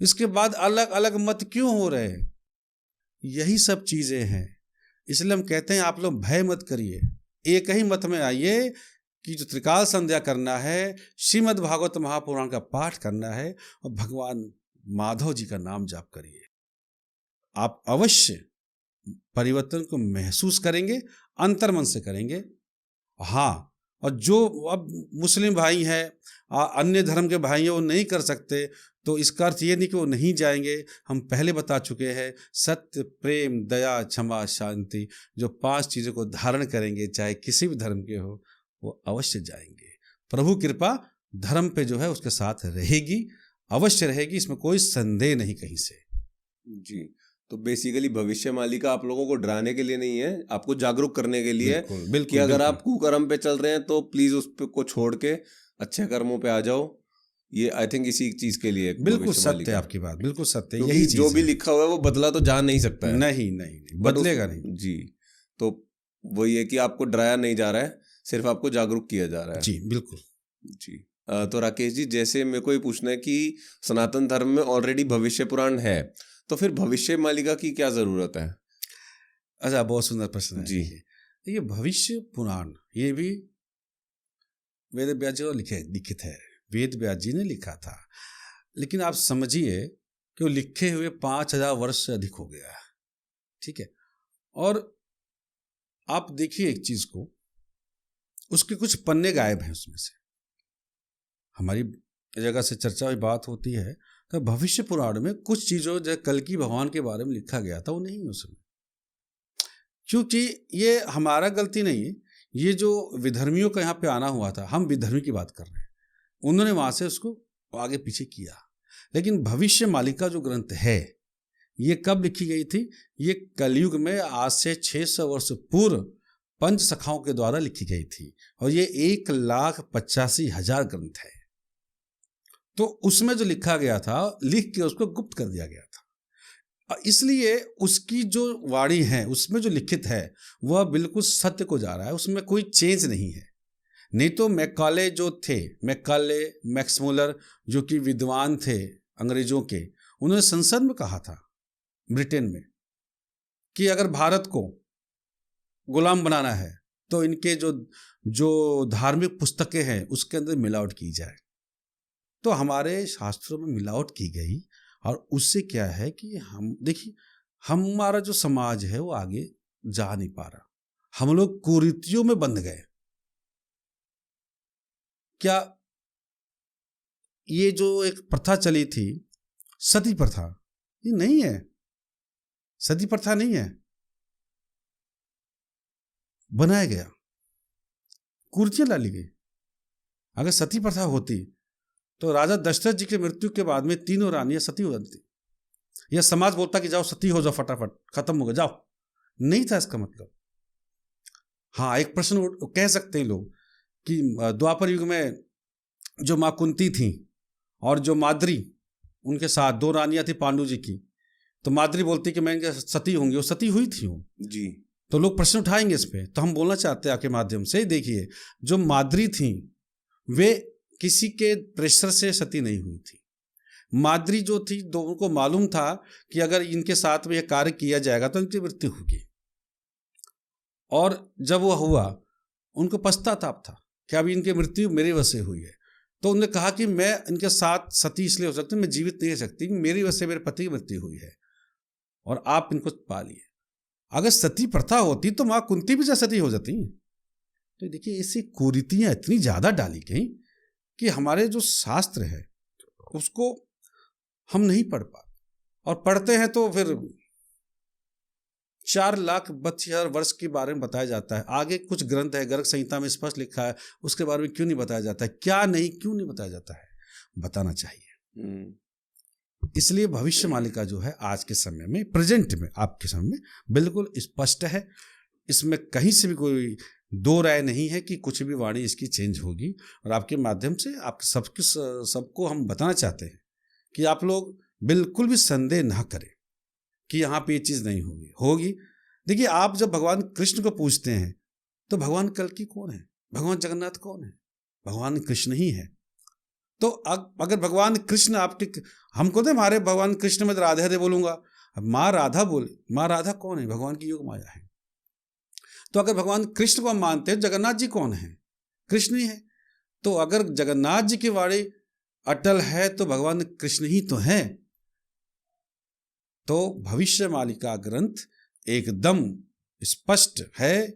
इसके बाद अलग अलग मत क्यों हो रहे हैं? यही सब चीजें हैं। इसलिए हम कहते हैं आप लोग भय मत करिए, एक ही मत में आइए कि जो त्रिकाल संध्या करना है, श्रीमद् भागवत महापुराण का पाठ करना है और भगवान माधव जी का नाम जाप करिए। आप अवश्य परिवर्तन को महसूस करेंगे, अंतर्मन से करेंगे। हाँ, और जो अब मुस्लिम भाई हैं, अन्य धर्म के भाई हैं, वो नहीं कर सकते, तो इसका अर्थ ये नहीं कि वो नहीं जाएंगे। हम पहले बता चुके हैं, सत्य, प्रेम, दया, क्षमा, शांति, जो 5 चीज़ों को धारण करेंगे, चाहे किसी भी धर्म के हो, वो अवश्य जाएंगे। प्रभु कृपा धर्म पे जो है उसके साथ रहेगी, अवश्य रहेगी, इसमें कोई संदेह नहीं कहीं से। जी, तो बेसिकली भविष्य मालिका आप लोगों को डराने के लिए नहीं है, आपको जागरूक करने के लिए बिल्कुल, बिल्कुल, कि अगर बिल्कुल। आप कुकर्म पे चल रहे हैं तो प्लीज उस पे को छोड़ के अच्छे कर्मों पे आ जाओ। ये आई थिंक इसी चीज के लिए बिल्कुल भविष्य सत्य है मालिका। आपकी बात, बिल्कुल सत्य, क्योंकि यही चीज जो भी है। लिखा हुआ है वो बदला तो जा नहीं सकता है। नहीं नहीं नहीं, बट बदलेगा नहीं। जी, तो वही है कि आपको डराया नहीं जा रहा है, सिर्फ आपको जागरूक किया जा रहा है। जी बिल्कुल। जी, तो राकेश जी, जैसे मेरे को ये पूछना है कि सनातन धर्म में ऑलरेडी भविष्य पुराण है, तो फिर भविष्य मालिका की क्या जरूरत है? अच्छा, बहुत सुंदर प्रश्न है जी। ये भविष्य पुराण, ये भी वेद व्यास जी लिखित है, वेद व्यास जी ने लिखा था, लेकिन आप समझिए कि वो लिखे हुए 5000 वर्ष से अधिक हो गया है। ठीक है, और आप देखिए एक चीज को, उसके कुछ पन्ने गायब हैं उसमें से। हमारी जगह से चर्चा हुई बात होती है कि भविष्य पुराण में कुछ चीजों, जो कल की भगवान के बारे में लिखा गया था, वो नहीं है उसमें। क्योंकि ये हमारा गलती नहीं है, ये जो विधर्मियों का यहाँ पे आना हुआ था, हम विधर्मी की बात कर रहे हैं, उन्होंने वहां से उसको आगे पीछे किया। लेकिन भविष्य मालिका जो ग्रंथ है, ये कब लिखी गई थी? ये कलयुग में आज से 600 वर्ष पूर्व पंच सखाओं के द्वारा लिखी गई थी, और ये 1,85,000 ग्रंथ है। तो उसमें जो लिखा गया था, लिख के उसको गुप्त कर दिया गया था, इसलिए उसकी जो वाणी है, उसमें जो लिखित है, वह बिल्कुल सत्य को जा रहा है, उसमें कोई चेंज नहीं है। नहीं तो मैकाले जो थे, मैकाले, मैक्स मुलर, जो कि विद्वान थे अंग्रेजों के, उन्होंने संसद में कहा था ब्रिटेन में कि अगर भारत को गुलाम बनाना है तो इनके जो धार्मिक पुस्तकें हैं उसके अंदर मिलावट की जाए। तो हमारे शास्त्रों में मिलावट की गई, और उससे क्या है कि हम देखिए, हमारा जो समाज है वो आगे जा नहीं पा रहा, हम लोग कुरीतियों में बंध गए। क्या ये जो एक प्रथा चली थी, सती प्रथा, ये नहीं है, सती प्रथा नहीं है, बनाया गया, कुर्सियां डाली गई। अगर सती प्रथा होती तो राजा दशरथ जी की मृत्यु के बाद में तीनों रानियां सती हो जाती। यह समाज बोलता कि जाओ सती हो जाओ, फटाफट खत्म हो गया, जाओ। नहीं था इसका मतलब। हाँ, एक प्रश्न कह सकते हैं लोग कि द्वापर युग में जो माँ कुंती थी और जो माद्री उनके साथ 2 रानियां थी पांडु जी की, तो माद्री बोलती कि मैं इनके सती होंगी, वो सती हुई थी वो जी। तो लोग प्रश्न उठाएंगे इस पे। तो हम बोलना चाहते हैं आपके माध्यम से, देखिए जो माद्री थी वे किसी के प्रेशर से सती नहीं हुई थी। माद्री जो थी उनको मालूम था कि अगर इनके साथ में यह कार्य किया जाएगा तो इनकी मृत्यु होगी, और जब वो हुआ उनको पश्चाताप था कि अब इनकी मृत्यु मेरी वजह से हुई है। तो उन्होंने कहा कि मैं इनके साथ सती इसलिए हो सकती, मैं जीवित नहीं रह सकती, मेरी वजह से मेरे पति की मृत्यु हुई है और आप इनको पालिए। अगर सती प्रथा होती तो माँ कुंती भी सती हो जाती। तो देखिए ऐसी कुरीतियां इतनी ज्यादा डाली गई कि हमारे जो शास्त्र है उसको हम नहीं पढ़ पाते, और पढ़ते हैं तो फिर 4,32,000 वर्ष के बारे में बताया जाता है। आगे कुछ ग्रंथ है, गर्ग संहिता में स्पष्ट लिखा है, उसके बारे में क्यों नहीं बताया जाता है? क्या नहीं, क्यों नहीं बताया जाता है? बताना चाहिए। इसलिए भविष्य मालिका जो है आज के समय में, प्रेजेंट में, आपके समय में बिल्कुल स्पष्ट है। इसमें कहीं से भी कोई दो राय नहीं है कि कुछ भी वाणी इसकी चेंज होगी। और आपके माध्यम से आप सबको हम बताना चाहते हैं कि आप लोग बिल्कुल भी संदेह ना करें कि यहाँ पे ये चीज़ नहीं होगी। देखिए, आप जब भगवान कृष्ण को पूछते हैं तो भगवान कल्कि कौन है? भगवान जगन्नाथ कौन है? भगवान कृष्ण ही है। तो अगर भगवान कृष्ण आपके, हमको तो हमारे भगवान कृष्ण में राधे राधे बोलूंगा, माँ राधा बोले, माँ राधा कौन है? भगवान की योग माया है। तो अगर भगवान कृष्ण को हम मानते हैं, जगन्नाथ जी कौन है? कृष्ण ही है। तो अगर जगन्नाथ जी की वाणी अटल है तो भगवान कृष्ण ही तो है। तो भविष्य मालिका ग्रंथ एकदम स्पष्ट है,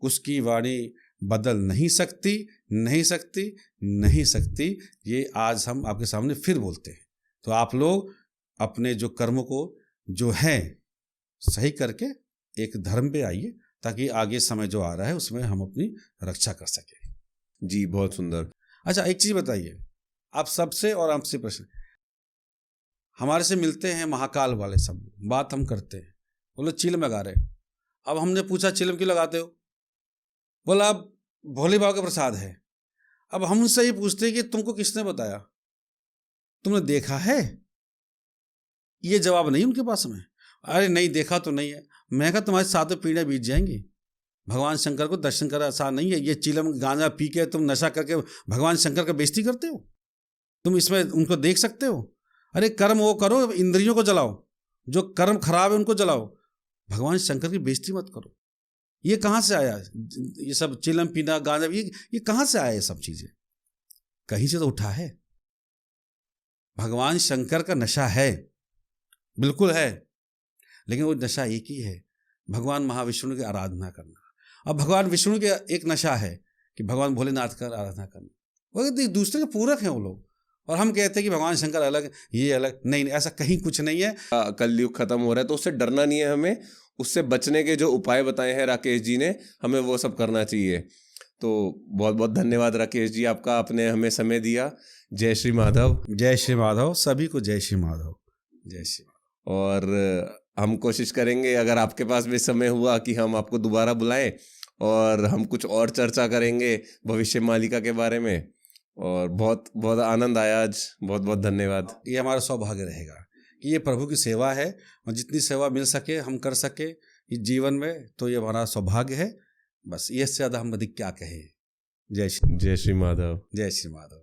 उसकी वाणी बदल नहीं सकती, नहीं सकती, नहीं सकती। ये आज हम आपके सामने फिर बोलते हैं। तो आप लोग अपने जो कर्मों को जो है सही करके एक धर्म पे आइए, ताकि आगे समय जो आ रहा है उसमें हम अपनी रक्षा कर सकें। जी, बहुत सुंदर। अच्छा, एक चीज़ बताइए आप सबसे, और आपसे प्रश्न, हमारे से मिलते हैं महाकाल वाले, सब बात हम करते हैं, बोले चिलम लगा रहे। अब हमने पूछा चिलम क्यों लगाते हो? बोला अब भोले बाबा का प्रसाद है। अब हम उनसे ही पूछते हैं कि तुमको किसने बताया, तुमने देखा है? ये जवाब नहीं उनके पास में। अरे नहीं देखा तो नहीं है। मैं कहा तुम्हारे साथ पीढ़ियाँ बीत जाएंगी, भगवान शंकर को दर्शन करना आसान नहीं है। ये चिलम गांजा पी के तुम नशा करके भगवान शंकर का बेइज्जती करते हो, तुम इसमें उनको देख सकते हो? अरे कर्म वो करो, इंद्रियों को जलाओ, जो कर्म खराब है उनको जलाओ, भगवान शंकर की बेइज्जती मत करो। ये कहाँ से आया? ये सब चिलम पीना, गांजा, ये कहाँ से आया? ये सब चीजें कहीं से तो उठा है। भगवान शंकर का नशा है, बिल्कुल है, लेकिन वो नशा एक ही है, भगवान महाविष्णु की आराधना करना। अब भगवान विष्णु के एक नशा है कि भगवान भोलेनाथ का आराधना करना। वो दूसरे के पूरक हैं वो लोग, और हम कहते हैं कि भगवान शंकर अलग, ये अलग। नहीं, ऐसा कहीं कुछ नहीं है। कलयुग खत्म हो रहा है तो उससे डरना नहीं है हमें, उससे बचने के जो उपाय बताए हैं राकेश जी ने, हमें वो सब करना चाहिए। तो बहुत बहुत धन्यवाद राकेश जी आपका, आपने हमें समय दिया। जय श्री माधव। जय श्री माधव, सभी को जय श्री माधव, जय श्री माधव। और हम कोशिश करेंगे, अगर आपके पास भी समय हुआ, कि हम आपको दोबारा बुलाएं और हम कुछ और चर्चा करेंगे भविष्य मालिका के बारे में। और बहुत बहुत आनंद आया आज, बहुत बहुत धन्यवाद। ये हमारा सौभाग्य रहेगा कि ये प्रभु की सेवा है, और जितनी सेवा मिल सके हम कर सके इस जीवन में, तो ये हमारा सौभाग्य है। बस ये से ज़्यादा हम अधिक क्या कहें। जय श्री माधव। जय श्री माधव।